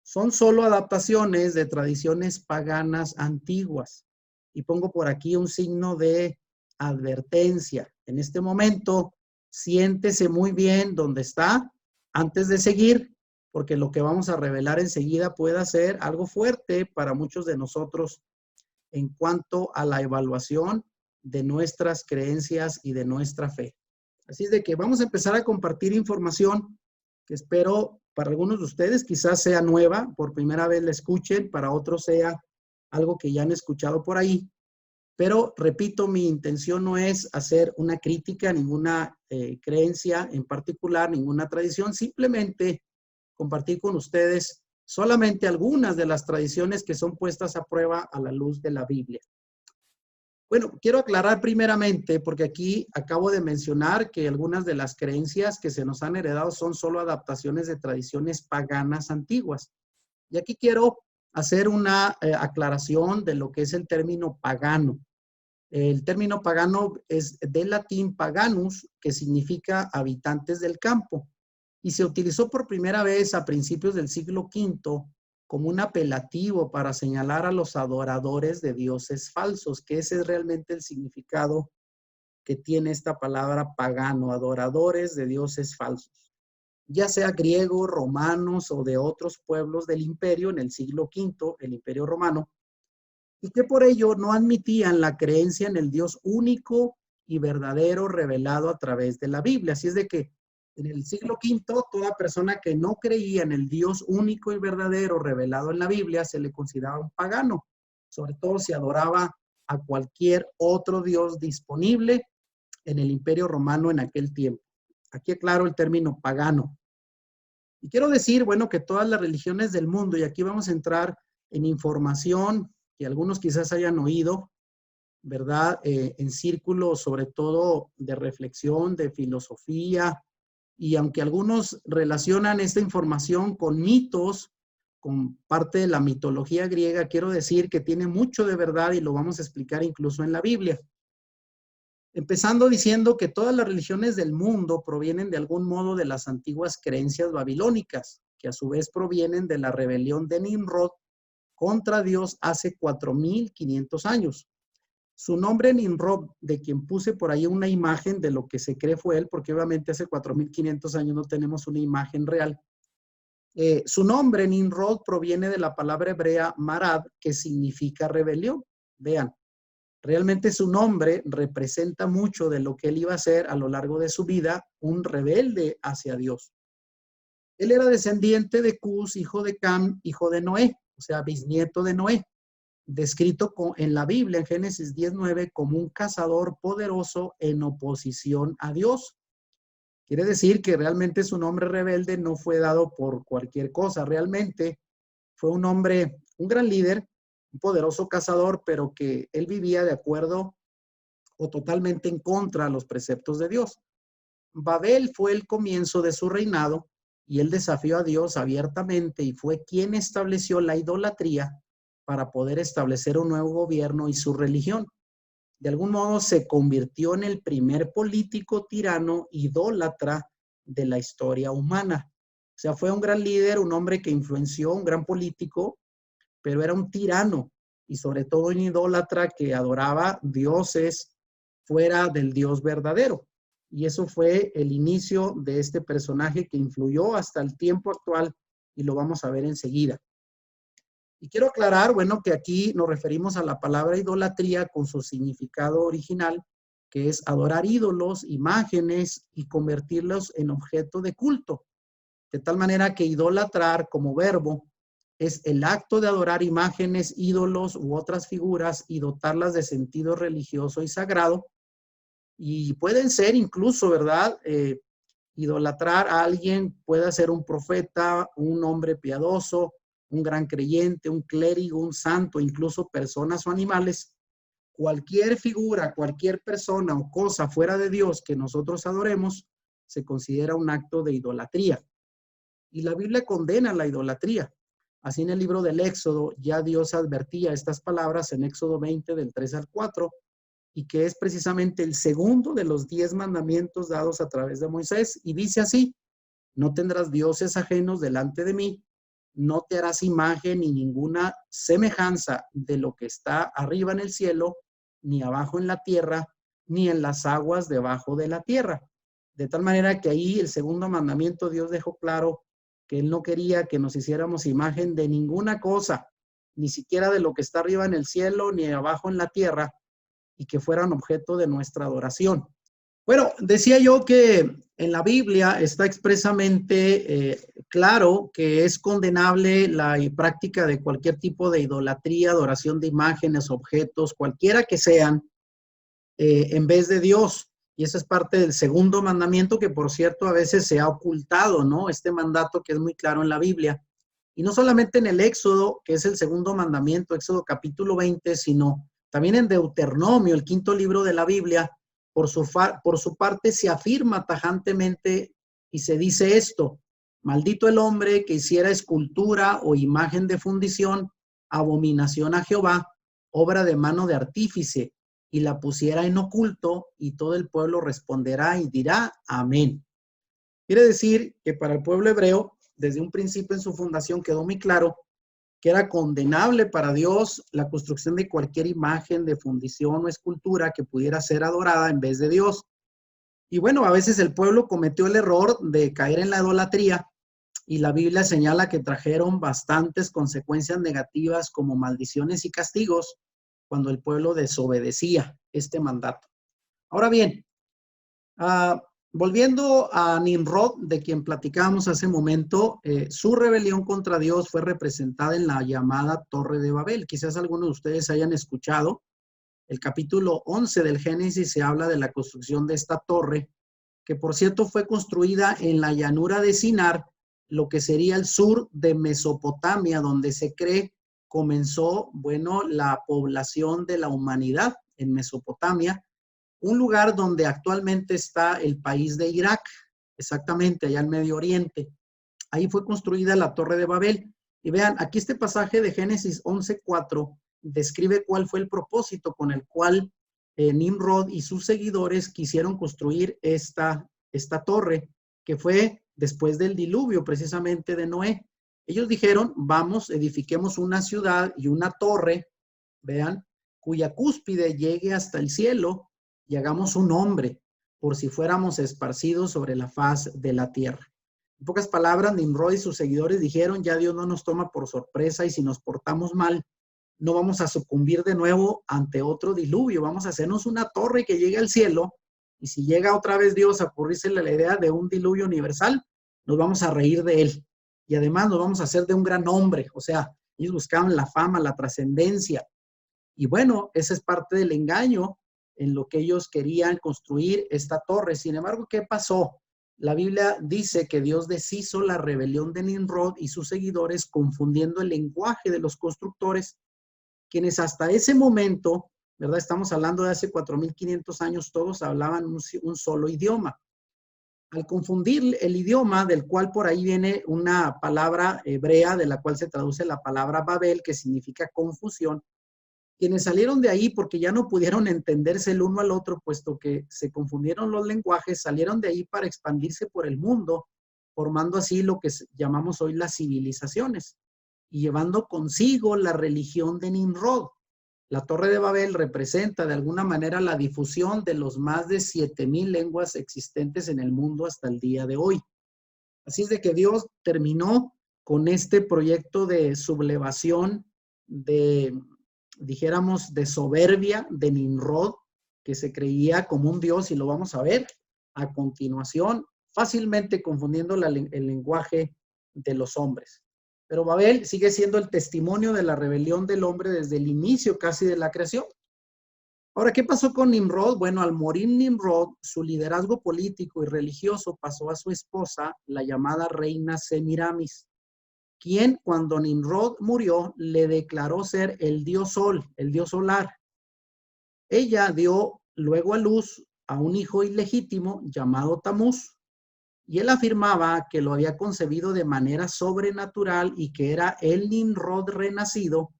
son solo adaptaciones de tradiciones paganas antiguas. Y pongo por aquí un signo de advertencia. En este momento, siéntese muy bien donde está antes de seguir, porque lo que vamos a revelar enseguida puede ser algo fuerte para muchos de nosotros en cuanto a la evaluación de nuestras creencias y de nuestra fe. Así es de que vamos a empezar a compartir información que espero para algunos de ustedes quizás sea nueva, por primera vez la escuchen, para otros sea algo que ya han escuchado por ahí. Pero repito, mi intención no es hacer una crítica a ninguna creencia en particular, ninguna tradición, simplemente compartir con ustedes solamente algunas de las tradiciones que son puestas a prueba a la luz de la Biblia. Bueno, quiero aclarar primeramente, porque aquí acabo de mencionar que algunas de las creencias que se nos han heredado son solo adaptaciones de tradiciones paganas antiguas. Y aquí quiero hacer una aclaración de lo que es el término pagano. El término pagano es del latín paganus, que significa habitantes del campo, y se utilizó por primera vez a principios del siglo V como un apelativo para señalar a los adoradores de dioses falsos, que ese es realmente el significado que tiene esta palabra pagano, adoradores de dioses falsos, ya sea griegos, romanos o de otros pueblos del imperio en el siglo V, el imperio romano, y que por ello no admitían la creencia en el Dios único y verdadero revelado a través de la Biblia. Así es de que en el siglo V, toda persona que no creía en el Dios único y verdadero revelado en la Biblia se le consideraba un pagano, sobre todo si adoraba a cualquier otro Dios disponible en el Imperio Romano en aquel tiempo. Aquí aclaro el término pagano. Y quiero decir, bueno, que todas las religiones del mundo, y aquí vamos a entrar en información que algunos quizás hayan oído, ¿verdad? En círculos sobre todo de reflexión, de filosofía, y aunque algunos relacionan esta información con mitos, con parte de la mitología griega, quiero decir que tiene mucho de verdad y lo vamos a explicar incluso en la Biblia. Empezando diciendo que todas las religiones del mundo provienen de algún modo de las antiguas creencias babilónicas, que a su vez provienen de la rebelión de Nimrod contra Dios hace 4.500 años. Su nombre Nimrod, de quien puse por ahí una imagen de lo que se cree fue él, porque obviamente hace 4.500 años no tenemos una imagen real. Su nombre Nimrod proviene de la palabra hebrea marad, que significa rebelión. Vean, realmente su nombre representa mucho de lo que él iba a ser a lo largo de su vida, un rebelde hacia Dios. Él era descendiente de Cus, hijo de Cam, hijo de Noé, o sea, bisnieto de Noé, descrito en la Biblia, en Génesis 10:9, como un cazador poderoso en oposición a Dios. Quiere decir que realmente su nombre rebelde no fue dado por cualquier cosa, realmente fue un hombre, un gran líder, un poderoso cazador, pero que él vivía de acuerdo o totalmente en contra de los preceptos de Dios. Babel fue el comienzo de su reinado y él desafió a Dios abiertamente y fue quien estableció la idolatría para poder establecer un nuevo gobierno y su religión. De algún modo se convirtió en el primer político tirano idólatra de la historia humana. O sea, fue un gran líder, un hombre que influenció, un gran político, pero era un tirano y sobre todo un idólatra que adoraba dioses fuera del Dios verdadero. Y eso fue el inicio de este personaje que influyó hasta el tiempo actual y lo vamos a ver enseguida. Y quiero aclarar, bueno, que aquí nos referimos a la palabra idolatría con su significado original, que es adorar ídolos, imágenes y convertirlos en objeto de culto. De tal manera que idolatrar como verbo es el acto de adorar imágenes, ídolos u otras figuras y dotarlas de sentido religioso y sagrado. Y pueden ser incluso, ¿verdad? Idolatrar a alguien puede ser un profeta, un hombre piadoso, un gran creyente, un clérigo, un santo, incluso personas o animales. Cualquier figura, cualquier persona o cosa fuera de Dios que nosotros adoremos, se considera un acto de idolatría. Y la Biblia condena la idolatría. Así en el libro del Éxodo ya Dios advertía estas palabras en Éxodo 20 del 3 al 4 y que es precisamente el segundo de los 10 mandamientos dados a través de Moisés y dice así: no tendrás dioses ajenos delante de mí, no te harás imagen ni ninguna semejanza de lo que está arriba en el cielo, ni abajo en la tierra, ni en las aguas debajo de la tierra. De tal manera que ahí el segundo mandamiento Dios dejó claro que Él no quería que nos hiciéramos imagen de ninguna cosa, ni siquiera de lo que está arriba en el cielo, ni abajo en la tierra, y que fueran objeto de nuestra adoración. Bueno, decía yo que en la Biblia está expresamente claro que es condenable la práctica de cualquier tipo de idolatría, adoración de imágenes, objetos, cualquiera que sean, en vez de Dios. Y esa es parte del segundo mandamiento que, por cierto, a veces se ha ocultado, ¿no? Este mandato que es muy claro en la Biblia. Y no solamente en el Éxodo, que es el segundo mandamiento, Éxodo capítulo 20, sino también en Deuteronomio, el quinto libro de la Biblia, por su parte se afirma tajantemente y se dice esto: maldito el hombre que hiciera escultura o imagen de fundición, abominación a Jehová, obra de mano de artífice, y la pusiera en oculto, y todo el pueblo responderá y dirá amén. Quiere decir que para el pueblo hebreo, desde un principio en su fundación quedó muy claro que era condenable para Dios la construcción de cualquier imagen de fundición o escultura que pudiera ser adorada en vez de Dios. Y bueno, a veces el pueblo cometió el error de caer en la idolatría, y la Biblia señala que trajeron bastantes consecuencias negativas como maldiciones y castigos cuando el pueblo desobedecía este mandato. Ahora bien, uh, volviendo a Nimrod, de quien platicábamos hace un momento, su rebelión contra Dios fue representada en la llamada Torre de Babel. Quizás algunos de ustedes hayan escuchado. El capítulo 11 del Génesis se habla de la construcción de esta torre, que por cierto fue construida en la llanura de Sinar, lo que sería el sur de Mesopotamia, donde se cree comenzó, bueno, la población de la humanidad en Mesopotamia, un lugar donde actualmente está el país de Irak, exactamente allá en Medio Oriente. Ahí fue construida la Torre de Babel. Y vean, aquí este pasaje de Génesis 11:4 describe cuál fue el propósito con el cual Nimrod y sus seguidores quisieron construir esta torre, que fue después del diluvio precisamente de Noé. Ellos dijeron: vamos, edifiquemos una ciudad y una torre, vean, cuya cúspide llegue hasta el cielo, y hagamos un hombre, por si fuéramos esparcidos sobre la faz de la tierra. En pocas palabras, Nimrod y sus seguidores dijeron: ya Dios no nos toma por sorpresa, y si nos portamos mal, no vamos a sucumbir de nuevo ante otro diluvio. Vamos a hacernos una torre que llegue al cielo, y si llega otra vez Dios a ocurrírsele la idea de un diluvio universal, nos vamos a reír de él. Y además nos vamos a hacer de un gran hombre. O sea, ellos buscaban la fama, la trascendencia. Y bueno, ese es parte del engaño en lo que ellos querían construir esta torre. Sin embargo, ¿qué pasó? La Biblia dice que Dios deshizo la rebelión de Nimrod y sus seguidores, confundiendo el lenguaje de los constructores, quienes hasta ese momento, ¿verdad? Estamos hablando de hace 4.500 años, todos hablaban un solo idioma. Al confundir el idioma, del cual por ahí viene una palabra hebrea, de la cual se traduce la palabra Babel, que significa confusión, quienes salieron de ahí porque ya no pudieron entenderse el uno al otro, puesto que se confundieron los lenguajes, salieron de ahí para expandirse por el mundo, formando así lo que llamamos hoy las civilizaciones, y llevando consigo la religión de Nimrod. La Torre de Babel representa de alguna manera la difusión de los más de 7,000 lenguas existentes en el mundo hasta el día de hoy. Así es de que Dios terminó con este proyecto de sublevación, dijéramos, de soberbia de Nimrod, que se creía como un dios, y lo vamos a ver a continuación, fácilmente confundiendo el lenguaje de los hombres. Pero Babel sigue siendo el testimonio de la rebelión del hombre desde el inicio casi de la creación. Ahora, ¿qué pasó con Nimrod? Bueno, al morir Nimrod, su liderazgo político y religioso pasó a su esposa, la llamada reina Semiramis, quien, cuando Nimrod murió, le declaró ser el dios Sol, el dios solar. Ella dio luego a luz a un hijo ilegítimo llamado Tamuz, y él afirmaba que lo había concebido de manera sobrenatural y que era el Nimrod renacido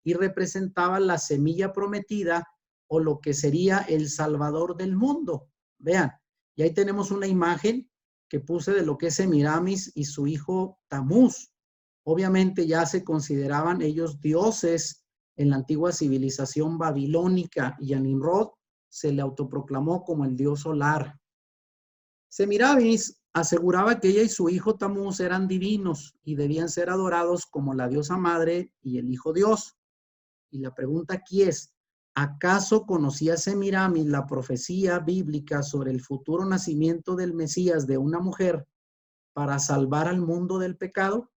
y representaba la semilla prometida, o lo que sería el salvador del mundo. Vean, y ahí tenemos una imagen que puse de lo que es Semiramis y su hijo Tamuz. Obviamente ya se consideraban ellos dioses en la antigua civilización babilónica, y a Nimrod se le autoproclamó como el dios solar. Semiramis aseguraba que ella y su hijo Tamuz eran divinos y debían ser adorados como la diosa madre y el hijo Dios. Y la pregunta aquí es: ¿acaso conocía Semiramis la profecía bíblica sobre el futuro nacimiento del Mesías de una mujer para salvar al mundo del pecado?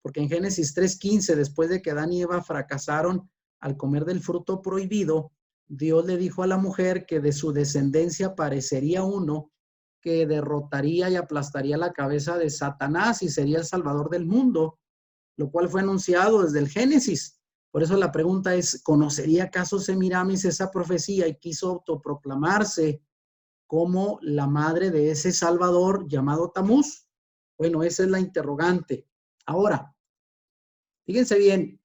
Porque en Génesis 3:15, después de que Adán y Eva fracasaron al comer del fruto prohibido, Dios le dijo a la mujer que de su descendencia aparecería uno que derrotaría y aplastaría la cabeza de Satanás y sería el salvador del mundo, lo cual fue anunciado desde el Génesis. Por eso la pregunta es, ¿conocería acaso Semiramis esa profecía y quiso autoproclamarse como la madre de ese Salvador llamado Tamuz? Bueno, esa es la interrogante. Ahora, fíjense bien,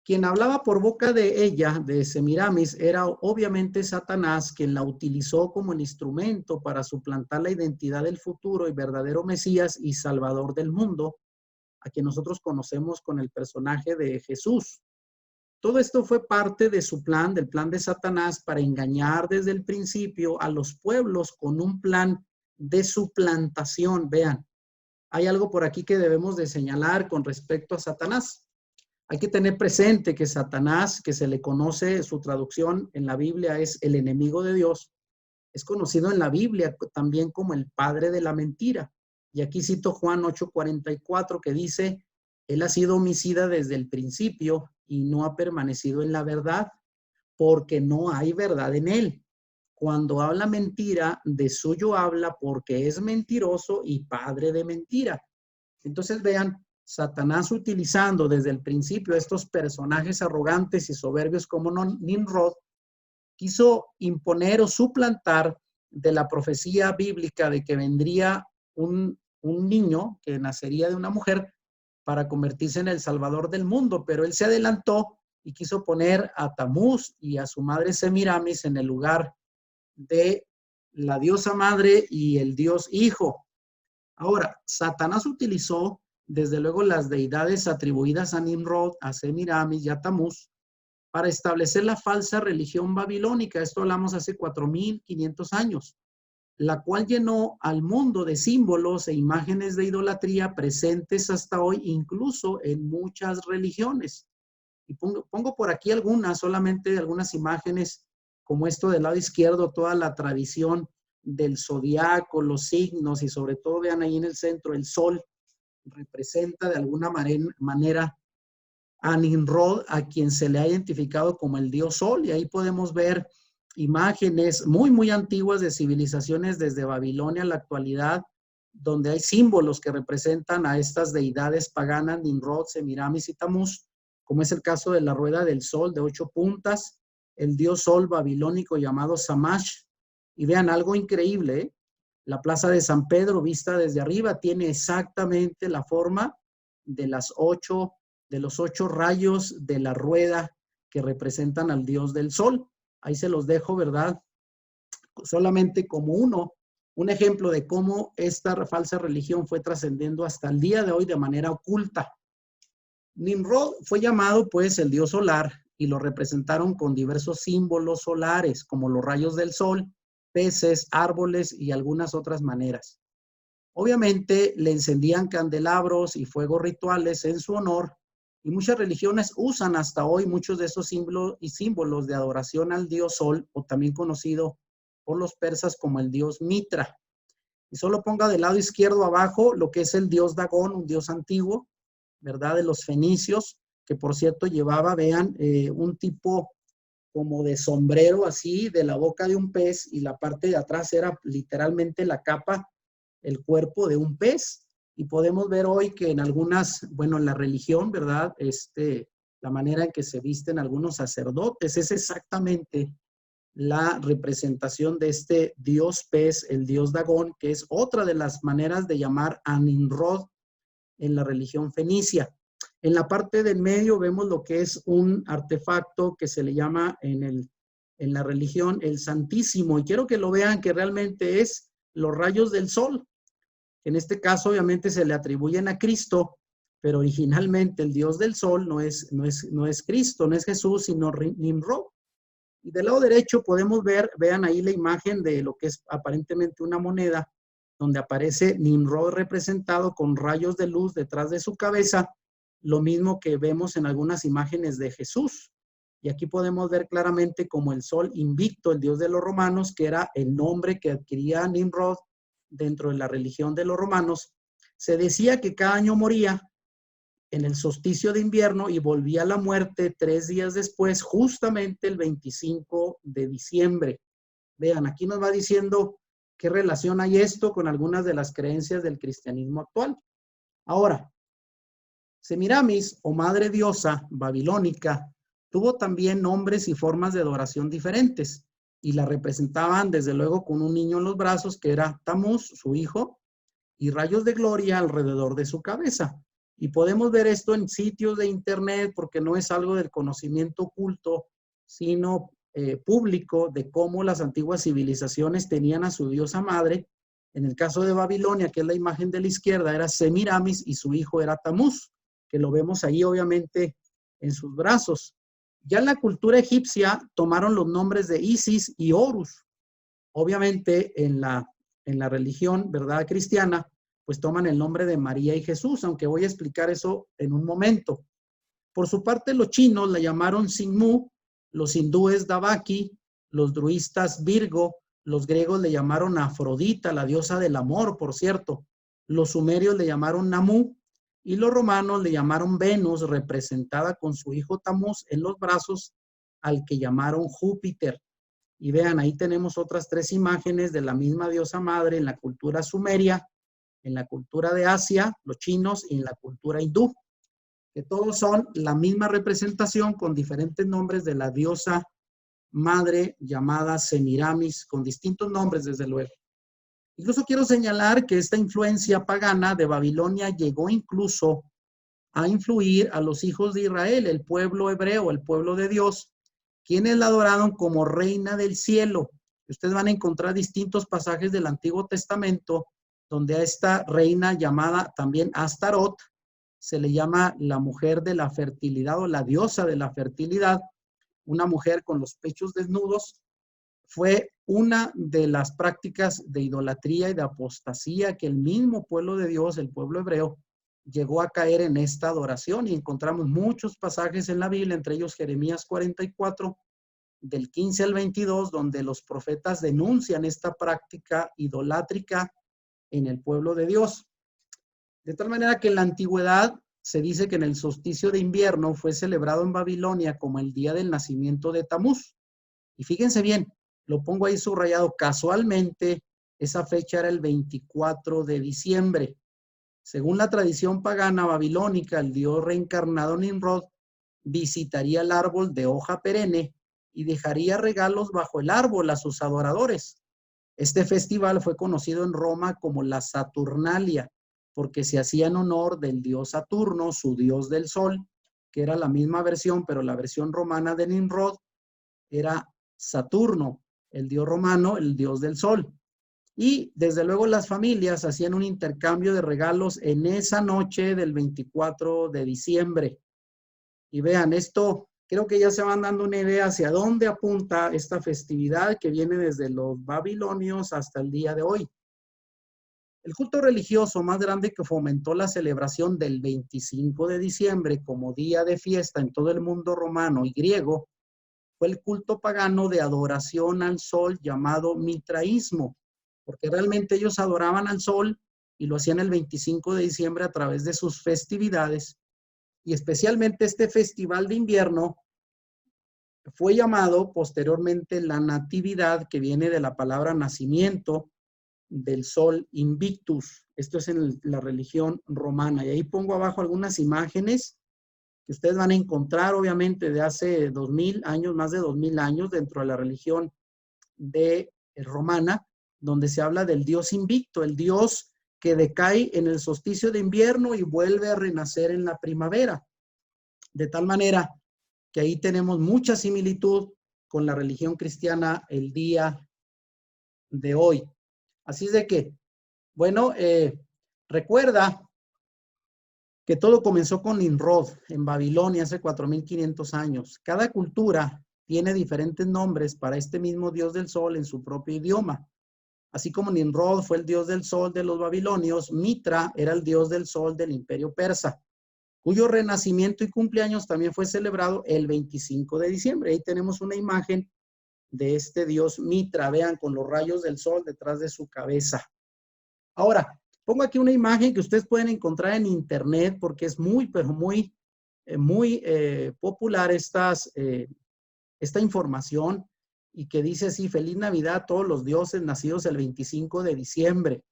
quien hablaba por boca de ella, de Semiramis, era obviamente Satanás, quien la utilizó como el instrumento para suplantar la identidad del futuro y verdadero Mesías y Salvador del mundo, a quien nosotros conocemos con el personaje de Jesús. Todo esto fue parte de su plan, del plan de Satanás, para engañar desde el principio a los pueblos con un plan de suplantación. Vean, hay algo por aquí que debemos de señalar con respecto a Satanás. Hay que tener presente que Satanás, que se le conoce, su traducción en la Biblia es el enemigo de Dios, es conocido en la Biblia también como el padre de la mentira. Y aquí cito Juan 8:44 que dice, él ha sido homicida desde el principio y no ha permanecido en la verdad, porque no hay verdad en él. Cuando habla mentira, de suyo habla porque es mentiroso y padre de mentira. Entonces vean, Satanás utilizando desde el principio estos personajes arrogantes y soberbios como Nimrod, quiso imponer o suplantar de la profecía bíblica de que vendría un niño que nacería de una mujer para convertirse en el salvador del mundo, pero él se adelantó y quiso poner a Tamuz y a su madre Semiramis en el lugar de la diosa madre y el dios hijo. Ahora, Satanás utilizó desde luego las deidades atribuidas a Nimrod, a Semiramis y a Tamuz para establecer la falsa religión babilónica. Esto hablamos hace 4.500 años, la cual llenó al mundo de símbolos e imágenes de idolatría presentes hasta hoy, incluso en muchas religiones. Y pongo por aquí algunas, solamente algunas imágenes, como esto del lado izquierdo, toda la tradición del zodiaco, los signos y sobre todo vean ahí en el centro el sol representa de alguna manera a Nimrod, a quien se le ha identificado como el dios sol, y ahí podemos ver imágenes muy antiguas de civilizaciones desde Babilonia a la actualidad, donde hay símbolos que representan a estas deidades paganas, Nimrod, Semiramis y Tamuz, como es el caso de la rueda del sol de 8 puntas, el dios sol babilónico llamado Shamash, y vean algo increíble, ¿eh? La plaza de San Pedro, vista desde arriba, tiene exactamente la forma de los 8 rayos de la rueda que representan al dios del sol. Ahí se los dejo, ¿verdad? Solamente como un ejemplo de cómo esta falsa religión fue trascendiendo hasta el día de hoy de manera oculta. Nimrod fue llamado pues el dios solar y lo representaron con diversos símbolos solares como los rayos del sol, peces, árboles y algunas otras maneras. Obviamente le encendían candelabros y fuegos rituales en su honor y muchas religiones usan hasta hoy muchos de esos símbolos de adoración al dios sol, o también conocido por los persas como el dios Mitra. Y solo ponga del lado izquierdo abajo lo que es el dios Dagón, un dios antiguo, ¿verdad? De los fenicios, que por cierto llevaba, vean, un tipo como de sombrero así de la boca de un pez y la parte de atrás era literalmente la capa, el cuerpo de un pez. Y podemos ver hoy que en algunas, bueno, en la religión, ¿verdad? La manera en que se visten algunos sacerdotes es exactamente la representación de este dios pez, el dios Dagón, que es otra de las maneras de llamar a Nimrod en la religión fenicia. En la parte del medio vemos lo que es un artefacto que se le llama en la religión el Santísimo. Y quiero que lo vean que realmente es los rayos del sol. En este caso, obviamente, se le atribuyen a Cristo, pero originalmente el Dios del Sol no es Cristo, no es Jesús, sino Nimrod. Y del lado derecho podemos ver, vean ahí la imagen de lo que es aparentemente una moneda, donde aparece Nimrod representado con rayos de luz detrás de su cabeza, lo mismo que vemos en algunas imágenes de Jesús. Y aquí podemos ver claramente como el sol invicto, el dios de los romanos, que era el nombre que adquiría Nimrod dentro de la religión de los romanos, Se decía que cada año moría en el solsticio de invierno y volvía a la muerte 3 días después, justamente el 25 de diciembre. Vean, aquí nos va diciendo qué relación hay esto con algunas de las creencias del cristianismo actual. Ahora, Semiramis, o madre diosa babilónica, tuvo también nombres y formas de adoración diferentes, y la representaban desde luego con un niño en los brazos que era Tamuz, su hijo, y rayos de gloria alrededor de su cabeza. Y podemos ver esto en sitios de internet porque no es algo del conocimiento oculto, sino público, de cómo las antiguas civilizaciones tenían a su diosa madre. En el caso de Babilonia, que es la imagen de la izquierda, era Semiramis y su hijo era Tamuz, que lo vemos ahí obviamente en sus brazos. Ya en la cultura egipcia tomaron los nombres de Isis y Horus. Obviamente en la religión, ¿verdad?, cristiana, pues toman el nombre de María y Jesús, aunque voy a explicar eso en un momento. Por su parte, los chinos la llamaron Sinmu, los hindúes Davaki, los druistas Virgo, los griegos le llamaron Afrodita, la diosa del amor, por cierto. Los sumerios le llamaron Namu y los romanos le llamaron Venus, representada con su hijo Tamuz en los brazos, al que llamaron Júpiter. Y vean, ahí tenemos otras 3 imágenes de la misma diosa madre en la cultura sumeria, en la cultura de Asia, los chinos, y en la cultura hindú, que todos son la misma representación con diferentes nombres de la diosa madre llamada Semiramis, con distintos nombres desde luego. Incluso quiero señalar que esta influencia pagana de Babilonia llegó incluso a influir a los hijos de Israel, el pueblo hebreo, el pueblo de Dios, quienes la adoraron como reina del cielo. Ustedes van a encontrar distintos pasajes del Antiguo Testamento donde a esta reina llamada también Astarot se le llama la mujer de la fertilidad o la diosa de la fertilidad, una mujer con los pechos desnudos. Fue una de las prácticas de idolatría y de apostasía que el mismo pueblo de Dios, el pueblo hebreo, llegó a caer en esta adoración, y encontramos muchos pasajes en la Biblia, entre ellos Jeremías 44, del 15 al 22, donde los profetas denuncian esta práctica idolátrica en el pueblo de Dios. De tal manera que en la antigüedad se dice que en el solsticio de invierno fue celebrado en Babilonia como el día del nacimiento de Tamuz. Y fíjense bien, lo pongo ahí subrayado, casualmente esa fecha era el 24 de diciembre. Según la tradición pagana babilónica, el dios reencarnado Nimrod visitaría el árbol de hoja perenne y dejaría regalos bajo el árbol a sus adoradores. Este festival fue conocido en Roma como la Saturnalia, porque se hacía en honor del dios Saturno, su dios del sol, que era la misma versión, pero la versión romana de Nimrod era Saturno, el dios romano, el dios del sol. Y desde luego las familias hacían un intercambio de regalos en esa noche del 24 de diciembre. Y vean, esto creo que ya se van dando una idea hacia dónde apunta esta festividad que viene desde los babilonios hasta el día de hoy. El culto religioso más grande que fomentó la celebración del 25 de diciembre como día de fiesta en todo el mundo romano y griego fue el culto pagano de adoración al sol llamado mitraísmo, porque realmente ellos adoraban al sol y lo hacían el 25 de diciembre a través de sus festividades. Y especialmente este festival de invierno fue llamado posteriormente la Natividad, que viene de la palabra nacimiento del sol Invictus. Esto es en la religión romana. Y ahí pongo abajo algunas imágenes que ustedes van a encontrar, obviamente, de hace 2000 años, más de 2000 años, dentro de la religión romana, donde se habla del dios invicto, el dios que decae en el solsticio de invierno y vuelve a renacer en la primavera. De tal manera que ahí tenemos mucha similitud con la religión cristiana el día de hoy. Así es de que, bueno, recuerda que todo comenzó con Nimrod en Babilonia hace 4500 años. Cada cultura tiene diferentes nombres para este mismo dios del sol en su propio idioma. Así como Nimrod fue el dios del sol de los babilonios, Mitra era el dios del sol del imperio persa, cuyo renacimiento y cumpleaños también fue celebrado el 25 de diciembre. Ahí tenemos una imagen de este dios Mitra, vean, con los rayos del sol detrás de su cabeza. Ahora, Pongo aquí una imagen que ustedes pueden encontrar en internet porque es muy, pero muy, popular esta información y que dice así: Feliz Navidad a todos los dioses nacidos el 25 de diciembre.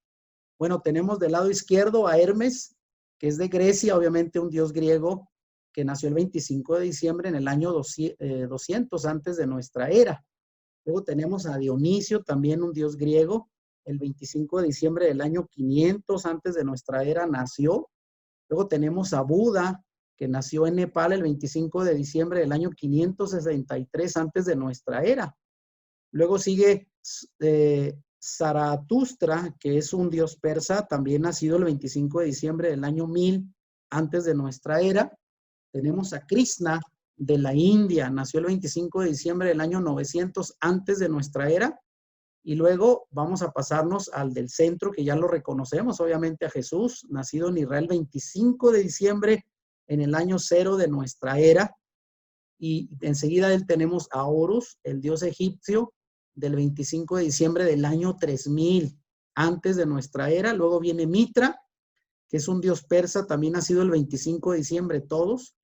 Bueno, tenemos del lado izquierdo a Hermes, que es de Grecia, obviamente un dios griego que nació el 25 de diciembre en el año 200 antes de nuestra era. Luego tenemos a Dionisio, también un dios griego, el 25 de diciembre del año 500 antes de nuestra era nació. Luego tenemos a Buda, que nació en Nepal el 25 de diciembre del año 563 antes de nuestra era. Luego sigue Zaratustra, que es un dios persa, también nacido el 25 de diciembre del año 1000 antes de nuestra era. Tenemos a Krishna de la India, nació el 25 de diciembre del año 900 antes de nuestra era. Y luego vamos a pasarnos al del centro, que ya lo reconocemos, obviamente a Jesús, nacido en Israel el 25 de diciembre en el año 0 de nuestra era. Y enseguida de él tenemos a Horus, el dios egipcio, del 25 de diciembre del año 3000 antes de nuestra era. Luego viene Mitra, que es un dios persa, también nacido el 25 de diciembre todos,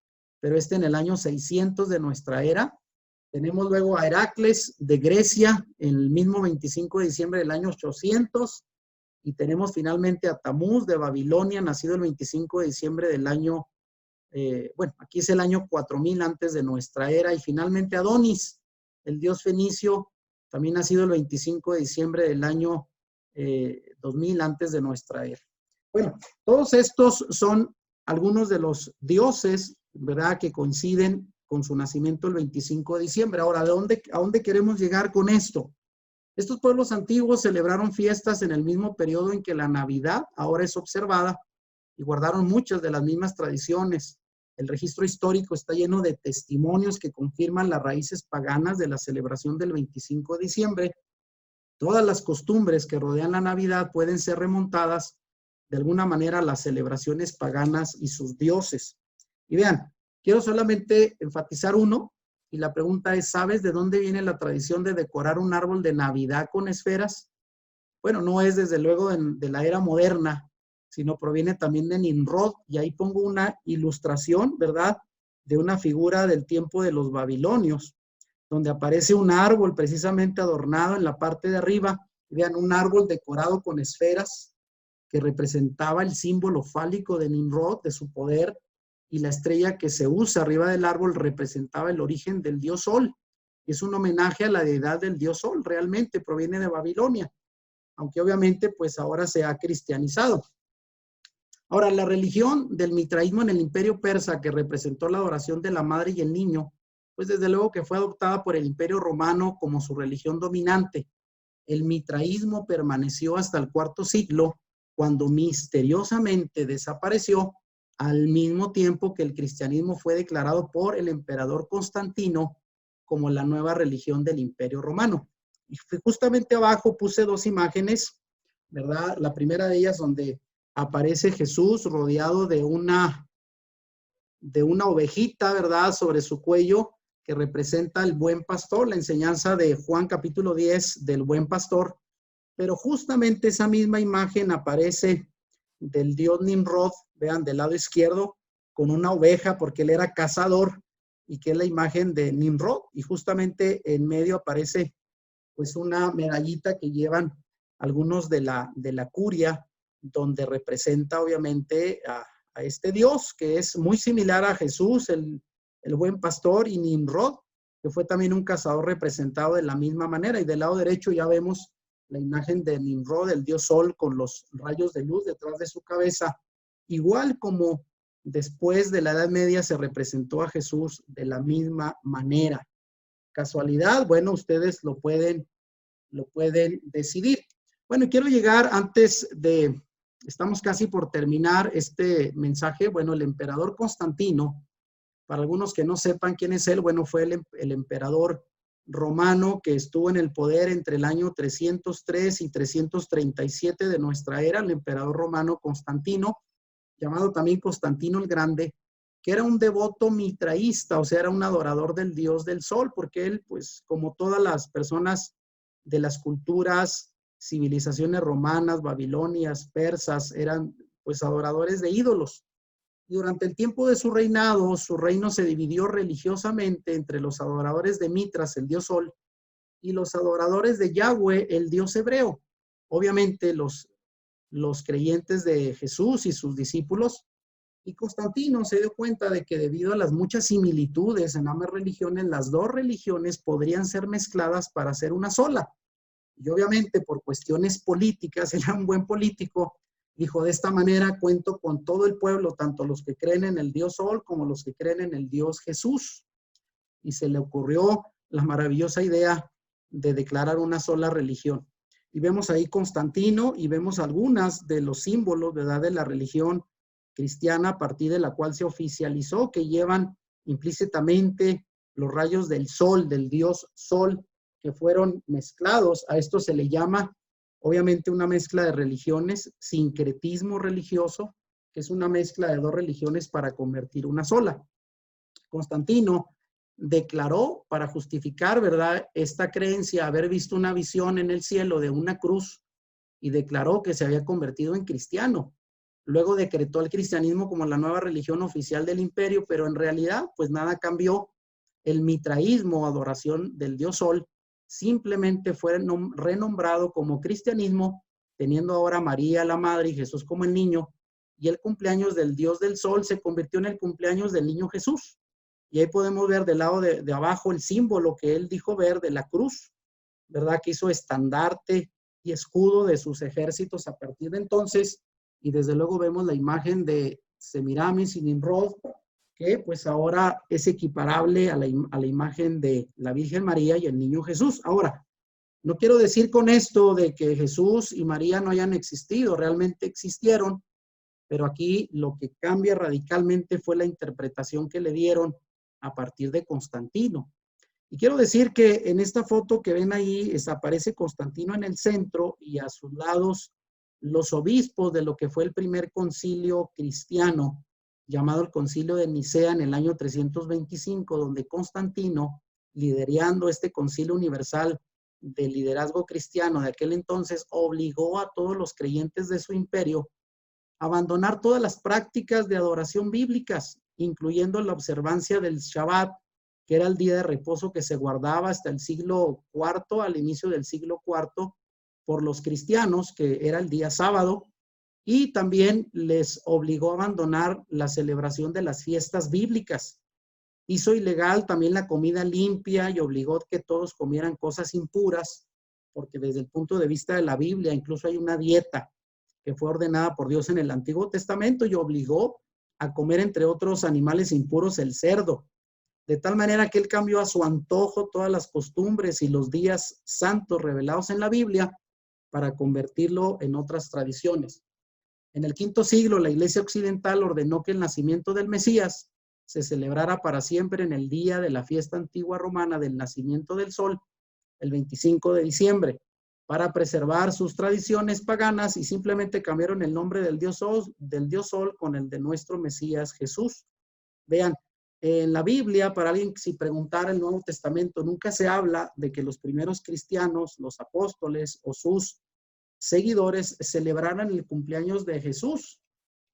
pero en el año 600 de nuestra era. Tenemos luego a Heracles de Grecia, el mismo 25 de diciembre del año 800. Y tenemos finalmente a Tamuz de Babilonia, nacido el 25 de diciembre del año, aquí es el año 4000 antes de nuestra era. Y finalmente Adonis, el dios fenicio, también nacido el 25 de diciembre del año 2000 antes de nuestra era. Bueno, todos estos son algunos de los dioses, ¿verdad?, que coinciden con su nacimiento el 25 de diciembre. Ahora, ¿a dónde queremos llegar con esto? Estos pueblos antiguos celebraron fiestas en el mismo periodo en que la Navidad ahora es observada y guardaron muchas de las mismas tradiciones. El registro histórico está lleno de testimonios que confirman las raíces paganas de la celebración del 25 de diciembre. Todas las costumbres que rodean la Navidad pueden ser remontadas de alguna manera a las celebraciones paganas y sus dioses. Y vean, quiero solamente enfatizar uno, y la pregunta es: ¿sabes de dónde viene la tradición de decorar un árbol de Navidad con esferas? Bueno, no es desde luego de la era moderna, sino proviene también de Nimrod, y ahí pongo una ilustración, ¿verdad?, de una figura del tiempo de los babilonios, donde aparece un árbol precisamente adornado en la parte de arriba. Vean, un árbol decorado con esferas que representaba el símbolo fálico de Nimrod, de su poder, y la estrella que se usa arriba del árbol representaba el origen del dios Sol. Es un homenaje a la deidad del dios Sol, realmente proviene de Babilonia, aunque obviamente pues ahora se ha cristianizado. Ahora, la religión del mitraísmo en el imperio persa, que representó la adoración de la madre y el niño, pues desde luego que fue adoptada por el imperio romano como su religión dominante. El mitraísmo permaneció hasta el IV siglo, cuando misteriosamente desapareció, al mismo tiempo que el cristianismo fue declarado por el emperador Constantino como la nueva religión del imperio romano. Y justamente abajo puse dos imágenes, ¿verdad? La primera de ellas donde aparece Jesús rodeado de una ovejita, ¿verdad?, sobre su cuello, que representa el buen pastor, la enseñanza de Juan capítulo 10 del buen pastor. Pero justamente esa misma imagen aparece del dios Nimrod, vean, del lado izquierdo, con una oveja, porque él era cazador, y que es la imagen de Nimrod. Y justamente en medio aparece pues una medallita que llevan algunos de la curia, donde representa obviamente a este dios, que es muy similar a Jesús, el buen pastor, y Nimrod, que fue también un cazador representado de la misma manera. Y del lado derecho ya vemos la imagen de Nimrod, el dios Sol, con los rayos de luz detrás de su cabeza, igual como después de la Edad Media se representó a Jesús de la misma manera. ¿Casualidad? Bueno, ustedes lo pueden decidir. Bueno, quiero llegar estamos casi por terminar este mensaje. Bueno, el emperador Constantino, para algunos que no sepan quién es él, bueno, fue el emperador romano que estuvo en el poder entre el año 303 y 337 de nuestra era, el emperador romano Constantino, llamado también Constantino el Grande, que era un devoto mitraísta, o sea, era un adorador del dios del sol, porque él, pues, como todas las personas de las culturas civilizaciones romanas, babilonias, persas, eran pues adoradores de ídolos. Y durante el tiempo de su reinado, su reino se dividió religiosamente entre los adoradores de Mitras, el dios Sol, y los adoradores de Yahweh, el dios hebreo. Obviamente los creyentes de Jesús y sus discípulos. Y Constantino se dio cuenta de que debido a las muchas similitudes en ambas religiones, las dos religiones podrían ser mezcladas para hacer una sola. Y obviamente por cuestiones políticas, era un buen político, dijo: de esta manera cuento con todo el pueblo, tanto los que creen en el Dios Sol como los que creen en el Dios Jesús. Y se le ocurrió la maravillosa idea de declarar una sola religión. Y vemos ahí Constantino y vemos algunas de los símbolos, ¿verdad?, de la religión cristiana a partir de la cual se oficializó, que llevan implícitamente los rayos del sol, del dios Sol, que fueron mezclados. A esto se le llama, obviamente, una mezcla de religiones, sincretismo religioso, que es una mezcla de dos religiones para convertir una sola. Constantino declaró, para justificar, ¿verdad?, esta creencia, haber visto una visión en el cielo de una cruz, y declaró que se había convertido en cristiano. Luego decretó el cristianismo como la nueva religión oficial del imperio, pero en realidad pues nada cambió. El mitraísmo, adoración del dios Sol, simplemente fue renombrado como cristianismo, teniendo ahora a María la madre y Jesús como el niño, y el cumpleaños del dios del Sol se convirtió en el cumpleaños del niño Jesús. Y ahí podemos ver del lado de abajo el símbolo que él dijo ver de la cruz, ¿verdad?, que hizo estandarte y escudo de sus ejércitos a partir de entonces. Y desde luego vemos la imagen de Semiramis y Nimrod, que pues ahora es equiparable a la imagen de la Virgen María y el niño Jesús. Ahora, no quiero decir con esto de que Jesús y María no hayan existido, realmente existieron, pero aquí lo que cambia radicalmente fue la interpretación que le dieron a partir de Constantino. Y quiero decir que en esta foto que ven ahí aparece Constantino en el centro y a sus lados los obispos de lo que fue el primer concilio cristiano, llamado el Concilio de Nicea en el año 325, donde Constantino, liderando este concilio universal de liderazgo cristiano de aquel entonces, obligó a todos los creyentes de su imperio a abandonar todas las prácticas de adoración bíblicas, incluyendo la observancia del Shabbat, que era el día de reposo que se guardaba hasta el siglo IV, al inicio del siglo IV, por los cristianos, que era el día sábado, y también les obligó a abandonar la celebración de las fiestas bíblicas. Hizo ilegal también la comida limpia y obligó que todos comieran cosas impuras, porque desde el punto de vista de la Biblia, incluso hay una dieta que fue ordenada por Dios en el Antiguo Testamento y obligó a comer, entre otros animales impuros, el cerdo. De tal manera que él cambió a su antojo todas las costumbres y los días santos revelados en la Biblia para convertirlo en otras tradiciones. En el V siglo, la Iglesia Occidental ordenó que el nacimiento del Mesías se celebrara para siempre en el día de la fiesta antigua romana del nacimiento del sol, el 25 de diciembre, para preservar sus tradiciones paganas, y simplemente cambiaron el nombre del Dios Sol con el de nuestro Mesías Jesús. Vean, en la Biblia, para alguien si preguntara el Nuevo Testamento, nunca se habla de que los primeros cristianos, los apóstoles o sus seguidores celebraran el cumpleaños de Jesús.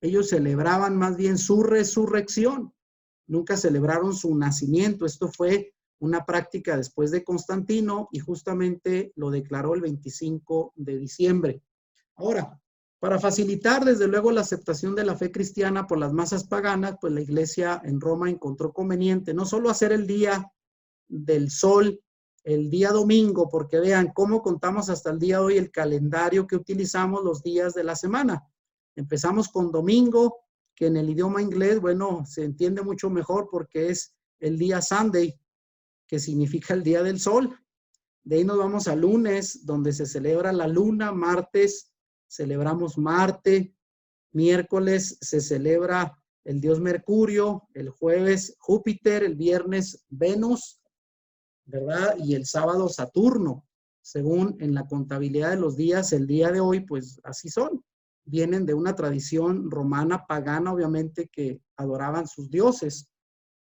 Ellos celebraban más bien su resurrección. Nunca celebraron su nacimiento. Esto fue una práctica después de Constantino y justamente lo declaró el 25 de diciembre. Ahora, para facilitar desde luego la aceptación de la fe cristiana por las masas paganas, pues la Iglesia en Roma encontró conveniente no solo hacer el día del sol el día domingo, porque vean cómo contamos hasta el día de hoy el calendario que utilizamos los días de la semana. Empezamos con domingo, que en el idioma inglés, bueno, se entiende mucho mejor porque es el día Sunday, que significa el día del sol. De ahí nos vamos a lunes, donde se celebra la luna. Martes celebramos Marte. Miércoles se celebra el dios Mercurio. El jueves Júpiter. El viernes Venus, ¿verdad? Y el sábado Saturno. Según en la contabilidad de los días, el día de hoy, pues así son. Vienen de una tradición romana pagana, obviamente, que adoraban sus dioses.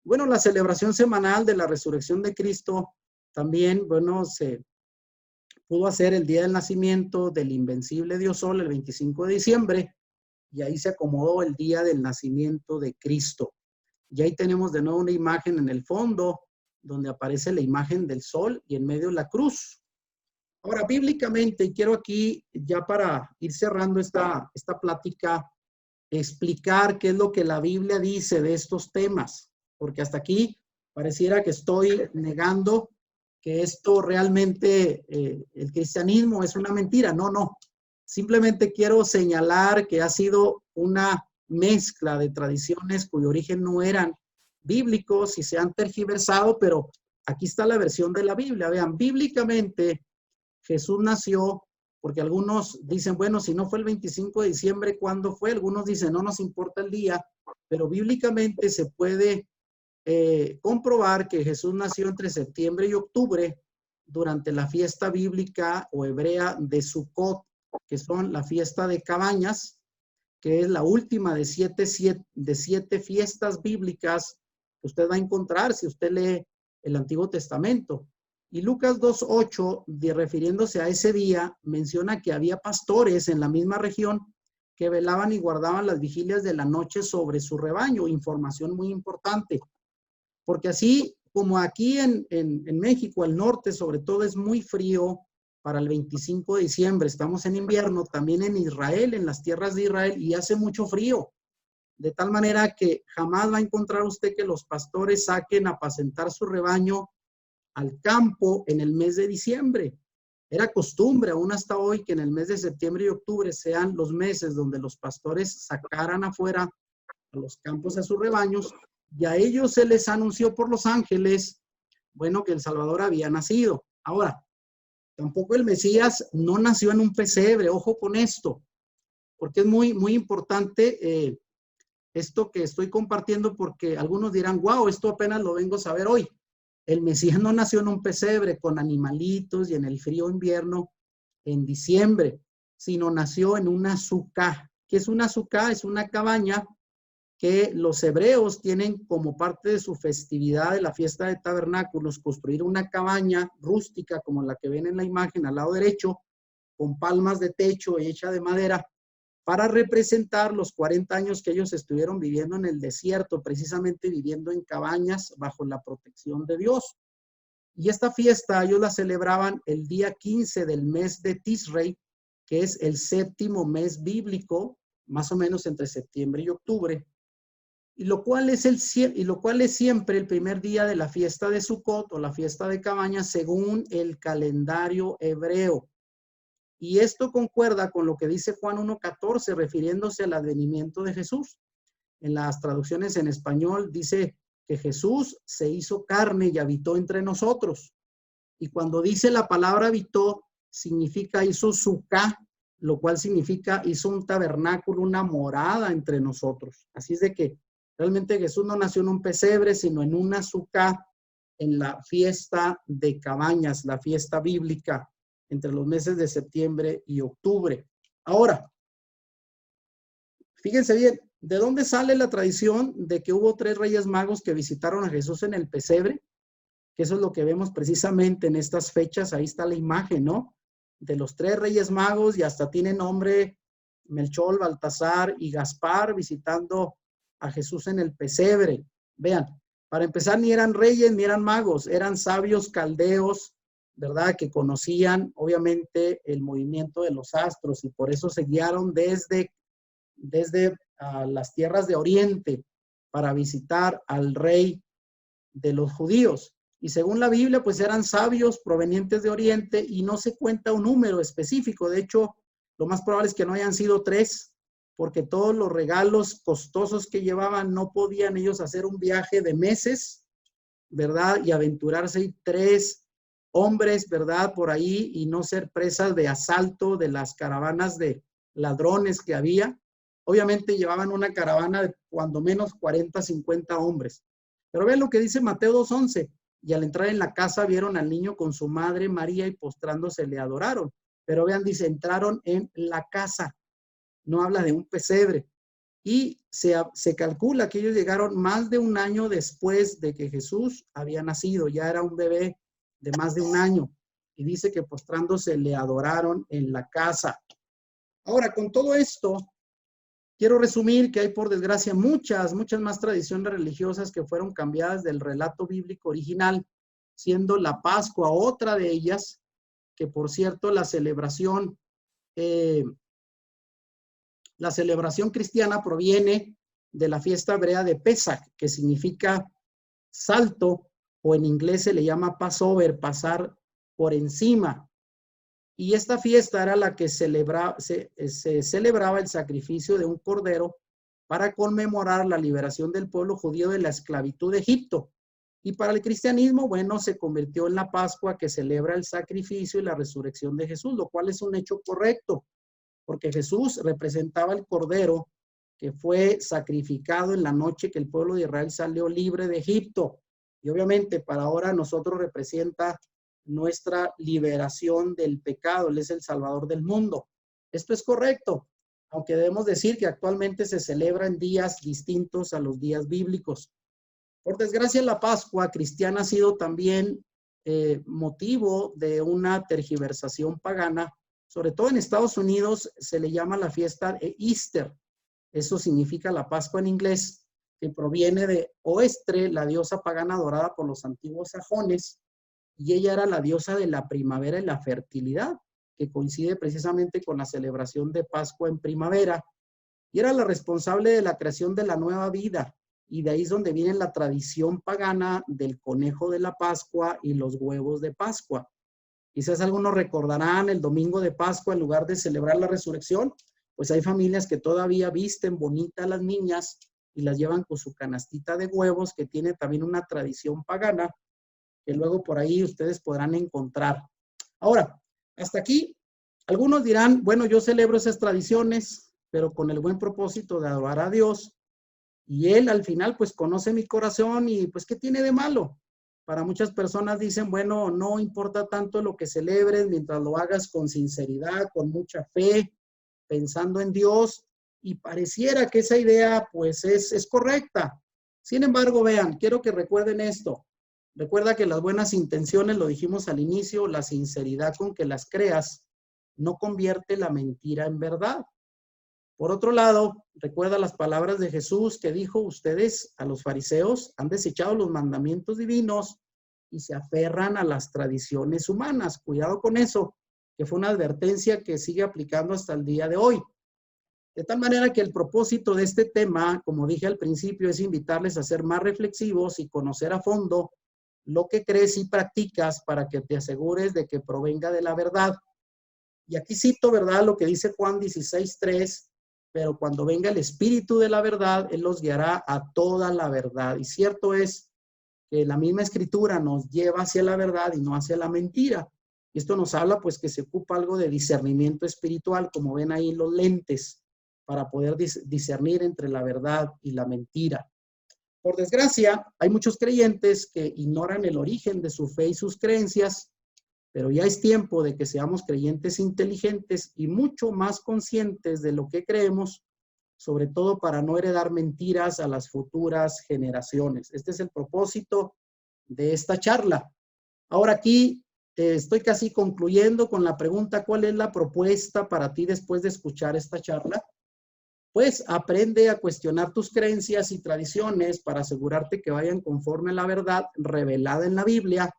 Bueno, la celebración semanal de la resurrección de Cristo también, bueno, pudo hacer el día del nacimiento del invencible Dios Sol, el 25 de diciembre, y ahí se acomodó el día del nacimiento de Cristo. Y ahí tenemos de nuevo una imagen en el fondo, donde aparece la imagen del sol y en medio la cruz. Ahora, bíblicamente, y quiero aquí, ya para ir cerrando esta plática, explicar qué es lo que la Biblia dice de estos temas, porque hasta aquí pareciera que estoy negando que esto realmente, el cristianismo es una mentira. No, no. Simplemente quiero señalar que ha sido una mezcla de tradiciones cuyo origen no eran bíblicos y se han tergiversado, pero aquí está la versión de la Biblia. Vean, bíblicamente Jesús nació, porque algunos dicen, bueno, si no fue el 25 de diciembre, ¿cuándo fue? Algunos dicen, no nos importa el día, pero bíblicamente se puede comprobar que Jesús nació entre septiembre y octubre durante la fiesta bíblica o hebrea de Sukkot, que son la fiesta de cabañas, que es la última de siete fiestas bíblicas que usted va a encontrar si usted lee el Antiguo Testamento. Y Lucas 2:8, refiriéndose a ese día, menciona que había pastores en la misma región que velaban y guardaban las vigilias de la noche sobre su rebaño. Información muy importante, porque así como aquí en México, al norte sobre todo, es muy frío para el 25 de diciembre, estamos en invierno, también en Israel, en las tierras de Israel, y hace mucho frío, de tal manera que jamás va a encontrar usted que los pastores saquen a apacentar su rebaño al campo en el mes de diciembre. Era costumbre, aún hasta hoy, que en el mes de septiembre y octubre sean los meses donde los pastores sacaran afuera a los campos a sus rebaños, y a ellos se les anunció por los ángeles, bueno, que el Salvador había nacido. Ahora, tampoco el Mesías no nació en un pesebre, ojo con esto, porque es muy, muy importante esto que estoy compartiendo, porque algunos dirán, wow, esto apenas lo vengo a saber hoy. El Mesías no nació en un pesebre con animalitos y en el frío invierno en diciembre, sino nació en una sucá. ¿Qué es una sucá? Es una cabaña que los hebreos tienen como parte de su festividad de la fiesta de tabernáculos, construir una cabaña rústica como la que ven en la imagen al lado derecho, con palmas de techo hecha de madera, para representar los 40 años que ellos estuvieron viviendo en el desierto, precisamente viviendo en cabañas bajo la protección de Dios. Y esta fiesta ellos la celebraban el día 15 del mes de Tisrei, que es el séptimo mes bíblico, más o menos entre septiembre y octubre. Y lo cual es siempre el primer día de la fiesta de Sukkot o la fiesta de cabañas según el calendario hebreo. Y esto concuerda con lo que dice Juan 1:14, refiriéndose al advenimiento de Jesús. En las traducciones en español dice que Jesús se hizo carne y habitó entre nosotros. Y cuando dice la palabra habitó, significa hizo suká, lo cual significa hizo un tabernáculo, una morada entre nosotros. Así es de que realmente Jesús no nació en un pesebre, sino en una suká, en la fiesta de cabañas, la fiesta bíblica, entre los meses de septiembre y octubre. Ahora, fíjense bien, ¿de dónde sale la tradición de que hubo 3 reyes magos que visitaron a Jesús en el pesebre? Que eso es lo que vemos precisamente en estas fechas. Ahí está la imagen, ¿no? De los 3 reyes magos, y hasta tiene nombre Melchor, Baltasar y Gaspar visitando a Jesús en el pesebre. Vean, para empezar, ni eran reyes ni eran magos, eran sabios caldeos, ¿verdad? Que conocían obviamente el movimiento de los astros y por eso se guiaron desde las tierras de Oriente para visitar al rey de los judíos. Y según la Biblia, pues eran sabios provenientes de Oriente y no se cuenta un número específico. De hecho, lo más probable es que no hayan sido 3, porque todos los regalos costosos que llevaban no podían ellos hacer un viaje de meses, ¿verdad? Y aventurarse y 3 hombres, ¿verdad? Por ahí y no ser presas de asalto de las caravanas de ladrones que había. Obviamente llevaban una caravana de cuando menos 40, 50 hombres. Pero vean lo que dice Mateo 2:11. Y al entrar en la casa vieron al niño con su madre María y postrándose le adoraron. Pero vean, dice, entraron en la casa. No habla de un pesebre. Y se calcula que ellos llegaron más de un año después de que Jesús había nacido. Ya era un bebé de más de un año. y dice que postrándose le adoraron en la casa. Ahora, con todo esto, quiero resumir que hay, por desgracia, muchas más tradiciones religiosas que fueron cambiadas del relato bíblico original, siendo la Pascua otra de ellas, que por cierto la celebración cristiana proviene de la fiesta hebrea de Pesach, que significa salto, o en inglés se le llama Passover, pasar por encima. Y esta fiesta era la que se celebraba el sacrificio de un cordero para conmemorar la liberación del pueblo judío de la esclavitud de Egipto. Y para el cristianismo, bueno, se convirtió en la Pascua, que celebra el sacrificio y la resurrección de Jesús, lo cual es un hecho correcto, porque Jesús representaba el cordero que fue sacrificado en la noche que el pueblo de Israel salió libre de Egipto. Y obviamente para ahora nosotros representa nuestra liberación del pecado. Él es el Salvador del mundo. Esto es correcto, aunque debemos decir que actualmente se celebra en días distintos a los días bíblicos. Por desgracia, la Pascua cristiana ha sido también motivo de una tergiversación pagana. Sobre todo en Estados Unidos se le llama la fiesta de Easter. Eso significa la Pascua en inglés, que proviene de Oestre, la diosa pagana adorada por los antiguos sajones, y ella era la diosa de la primavera y la fertilidad, que coincide precisamente con la celebración de Pascua en primavera, y era la responsable de la creación de la nueva vida, y de ahí es donde viene la tradición pagana del conejo de la Pascua y los huevos de Pascua. Quizás algunos recordarán el domingo de Pascua, en lugar de celebrar la resurrección, pues hay familias que todavía visten bonitas a las niñas y las llevan con su canastita de huevos, que tiene también una tradición pagana, que luego por ahí ustedes podrán encontrar. Ahora, hasta aquí, algunos dirán, bueno, yo celebro esas tradiciones, pero con el buen propósito de adorar a Dios, y Él al final pues conoce mi corazón, y pues ¿qué tiene de malo? Para muchas personas dicen, bueno, no importa tanto lo que celebres mientras lo hagas con sinceridad, con mucha fe, pensando en Dios, y pareciera que esa idea pues es correcta. Sin embargo, vean, quiero que recuerden esto. Recuerda que las buenas intenciones, lo dijimos al inicio, la sinceridad con que las creas no convierte la mentira en verdad. Por otro lado, recuerda las palabras de Jesús, que dijo: ustedes, a los fariseos, han desechado los mandamientos divinos y se aferran a las tradiciones humanas. Cuidado con eso, que fue una advertencia que sigue aplicando hasta el día de hoy. De tal manera que el propósito de este tema, como dije al principio, es invitarles a ser más reflexivos y conocer a fondo lo que crees y practicas, para que te asegures de que provenga de la verdad. Y aquí cito, ¿verdad?, lo que dice Juan 16:3, pero cuando venga el Espíritu de la verdad, Él los guiará a toda la verdad. Y cierto es que la misma Escritura nos lleva hacia la verdad y no hacia la mentira. Y esto nos habla pues que se ocupa algo de discernimiento espiritual, como ven ahí los lentes, para poder discernir entre la verdad y la mentira. Por desgracia, hay muchos creyentes que ignoran el origen de su fe y sus creencias, pero ya es tiempo de que seamos creyentes inteligentes y mucho más conscientes de lo que creemos, sobre todo para no heredar mentiras a las futuras generaciones. Este es el propósito de esta charla. Ahora aquí estoy casi concluyendo con la pregunta: ¿cuál es la propuesta para ti después de escuchar esta charla? Pues aprende a cuestionar tus creencias y tradiciones para asegurarte que vayan conforme a la verdad revelada en la Biblia,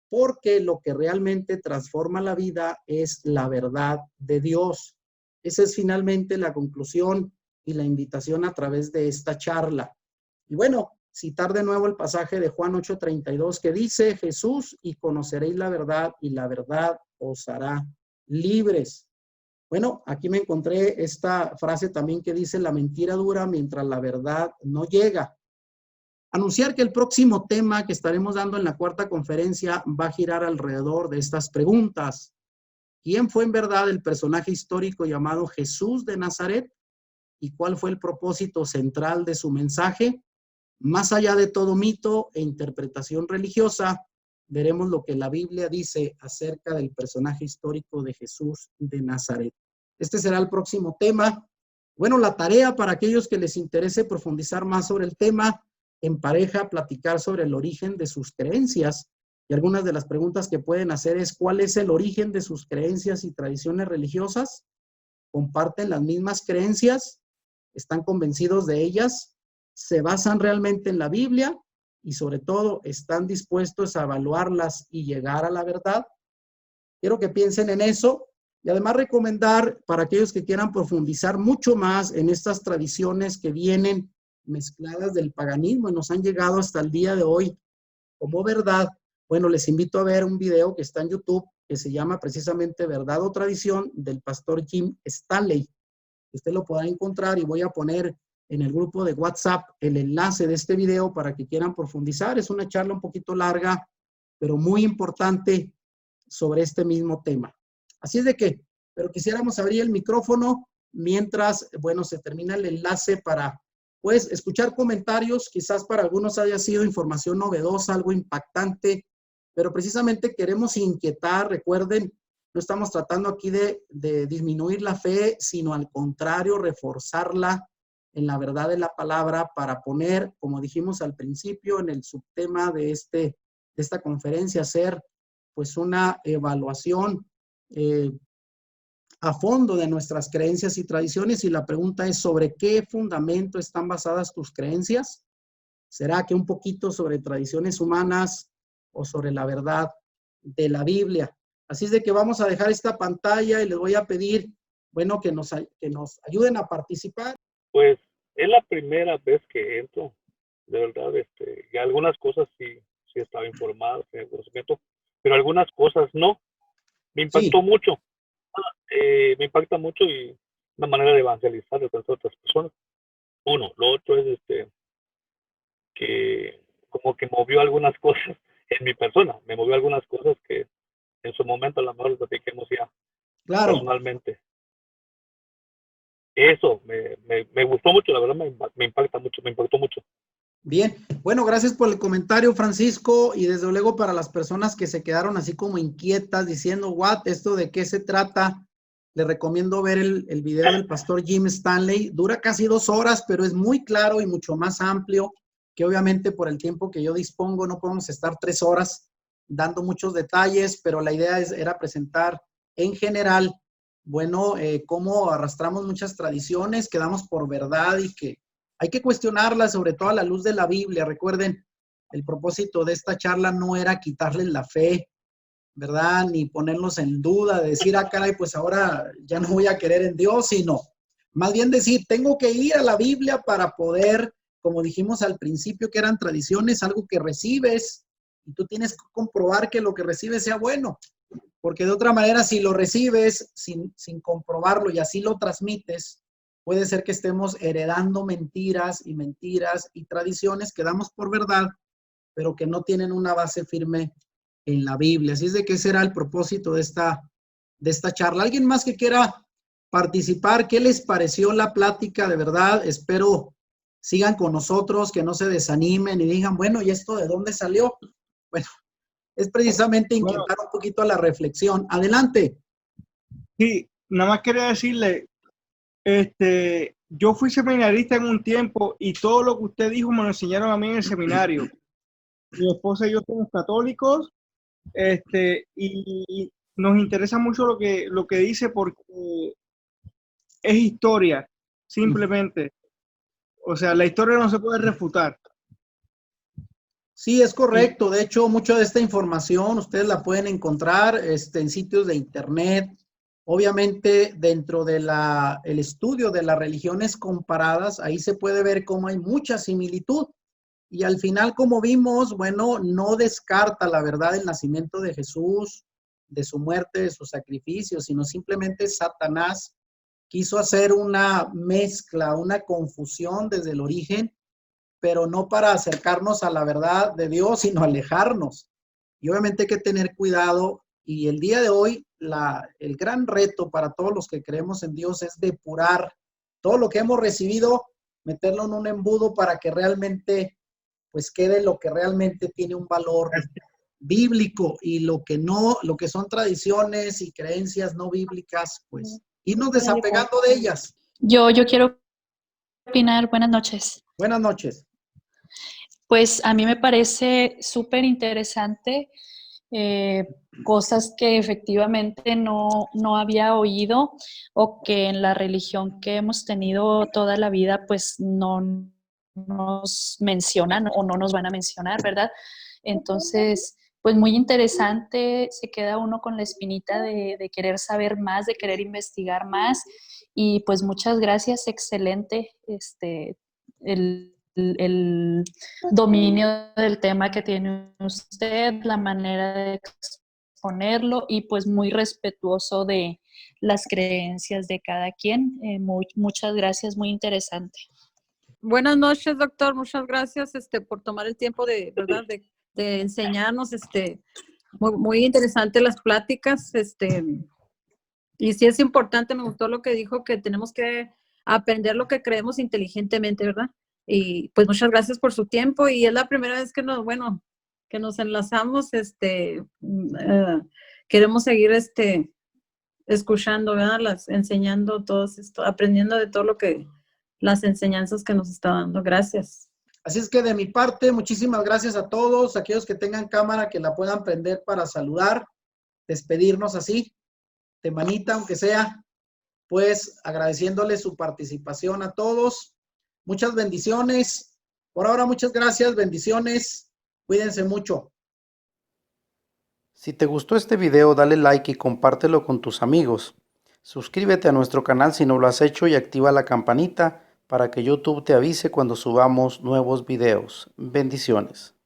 porque lo que realmente transforma la vida es la verdad de Dios. Esa es finalmente la conclusión y la invitación a través de esta charla. Y bueno, citar de nuevo el pasaje de Juan 8:32, que dice: Jesús, y conoceréis la verdad, y la verdad os hará libres. Bueno, aquí me encontré esta frase también que dice: la mentira dura mientras la verdad no llega. Anunciar que el próximo tema que estaremos dando en la cuarta conferencia va a girar alrededor de estas preguntas. ¿Quién fue en verdad el personaje histórico llamado Jesús de Nazaret? ¿Y cuál fue el propósito central de su mensaje? Más allá de todo mito e interpretación religiosa, veremos lo que la Biblia dice acerca del personaje histórico de Jesús de Nazaret. Este será el próximo tema. Bueno, la tarea para aquellos que les interese profundizar más sobre el tema, en pareja, platicar sobre el origen de sus creencias Y algunas de las preguntas que pueden hacer es, ¿cuál es el origen de sus creencias y tradiciones religiosas? ¿Comparten las mismas creencias? ¿Están convencidos de ellas? ¿Se basan realmente en la Biblia? Y sobre todo, ¿están dispuestos a evaluarlas y llegar a la verdad? Quiero que piensen en eso y además recomendar para aquellos que quieran profundizar mucho más en estas tradiciones que vienen mezcladas del paganismo y nos han llegado hasta el día de hoy como verdad. Bueno, les invito a ver un video que está en YouTube que se llama precisamente Verdad o Tradición del pastor Jim Stanley. Usted lo podrá encontrar y voy a poner en el grupo de WhatsApp el enlace de este video para que quieran profundizar. Es una charla un poquito larga, pero muy importante sobre este mismo tema. Así es de que, pero quisiéramos abrir el micrófono mientras, bueno, se termina el enlace para, pues, escuchar comentarios. Quizás para algunos haya sido información novedosa, algo impactante, pero precisamente queremos inquietar. Recuerden, no estamos tratando aquí de disminuir la fe, sino al contrario, reforzarla en la verdad de la palabra para poner, como dijimos al principio, en el subtema de esta conferencia, hacer pues una evaluación a fondo de nuestras creencias y tradiciones. Y la pregunta es, ¿sobre qué fundamento están basadas tus creencias? ¿Será que un poquito sobre tradiciones humanas o sobre la verdad de la Biblia? Así es de que vamos a dejar esta pantalla y les voy a pedir, bueno, que nos ayuden a participar. Pues es la primera vez que entro, de verdad, y algunas cosas sí estaba informado, tenía conocimiento, pero algunas cosas no. Me impactó Sí, mucho, me impacta mucho y una manera de evangelizar de otras personas. Uno, lo otro es que como que movió algunas cosas en mi persona, me movió algunas cosas que en su momento a lo mejor lo platiquemos ya claro. personalmente. Eso me gustó mucho, la verdad me impacta mucho, me impactó mucho. Bien, bueno, gracias por el comentario, Francisco, y desde luego para las personas que se quedaron así como inquietas diciendo, what, esto de qué se trata, les recomiendo ver el video del pastor Jim Stanley. Dura casi 2 horas, pero es muy claro y mucho más amplio, que obviamente por el tiempo que yo dispongo no podemos estar 3 horas dando muchos detalles, pero la idea era presentar en general, bueno, cómo arrastramos muchas tradiciones, que damos por verdad y que hay que cuestionarla, sobre todo a la luz de la Biblia. Recuerden, el propósito de esta charla no era quitarles la fe, ¿verdad? Ni ponerlos en duda, de decir, ah, caray, pues ahora ya no voy a creer en Dios, sino más bien decir, tengo que ir a la Biblia para poder, como dijimos al principio, que eran tradiciones, algo que recibes, y tú tienes que comprobar que lo que recibes sea bueno, porque de otra manera, si lo recibes sin comprobarlo y así lo transmites, puede ser que estemos heredando mentiras y tradiciones que damos por verdad, pero que no tienen una base firme en la Biblia. Así es de que ese era el propósito de esta charla. ¿Alguien más que quiera participar? ¿Qué les pareció la plática? De verdad, espero sigan con nosotros, que no se desanimen y digan, bueno, ¿y esto de dónde salió? Bueno, es precisamente Bueno, inquietar un poquito a la reflexión. Adelante. sí, nada más quería decirle, yo fui seminarista en un tiempo y todo lo que usted dijo me lo enseñaron a mí en el seminario. Mi esposa y yo somos católicos, y nos interesa mucho lo que dice porque es historia, simplemente. O sea, la historia no se puede refutar. Sí, es Y correcto. De hecho, mucha de esta información ustedes la pueden encontrar en sitios de internet. Obviamente, dentro de el estudio de las religiones comparadas, ahí se puede ver cómo hay mucha similitud. Y al final, como vimos, bueno, no descarta la verdad del nacimiento de Jesús, de su muerte, de su sacrificio, sino simplemente Satanás quiso hacer una mezcla, una confusión desde el origen, pero no para acercarnos a la verdad de Dios, sino alejarnos. Y obviamente hay que tener cuidado. Y el día de hoy, el gran reto para todos los que creemos en Dios es depurar todo lo que hemos recibido, meterlo en un embudo para que realmente, pues quede lo que realmente tiene un valor bíblico, y lo que no, lo que son tradiciones y creencias no bíblicas, pues irnos desapegando de ellas. Yo quiero opinar. Buenas noches. Buenas noches. Pues a mí me parece súper interesante, cosas que efectivamente no había oído o que en la religión que hemos tenido toda la vida pues no nos mencionan o no nos van a mencionar, ¿verdad? Entonces, pues muy interesante, se queda uno con la espinita de querer saber más, de querer investigar más y pues muchas gracias, excelente el dominio del tema que tiene usted, la manera de exponerlo y pues muy respetuoso de las creencias de cada quien. Muchas gracias, muy interesante. Buenas noches, doctor. Muchas gracias por tomar el tiempo ¿verdad? de enseñarnos. Muy interesante las pláticas. Y sí es importante, me gustó lo que dijo, que tenemos que aprender lo que creemos inteligentemente, ¿verdad? Y pues muchas gracias por su tiempo y es la primera vez que nos enlazamos, queremos seguir escuchando, ¿verdad? Enseñando todos esto, aprendiendo de todo las enseñanzas que nos está dando. Gracias. Así es que de mi parte, muchísimas gracias a todos, aquellos que tengan cámara que la puedan prender para saludar, despedirnos así, de manita, aunque sea, pues agradeciéndole su participación a todos. Muchas bendiciones. Por ahora, muchas gracias, bendiciones. Cuídense mucho. Si te gustó este video, dale like y compártelo con tus amigos. Suscríbete a nuestro canal si no lo has hecho y activa la campanita para que YouTube te avise cuando subamos nuevos videos. Bendiciones.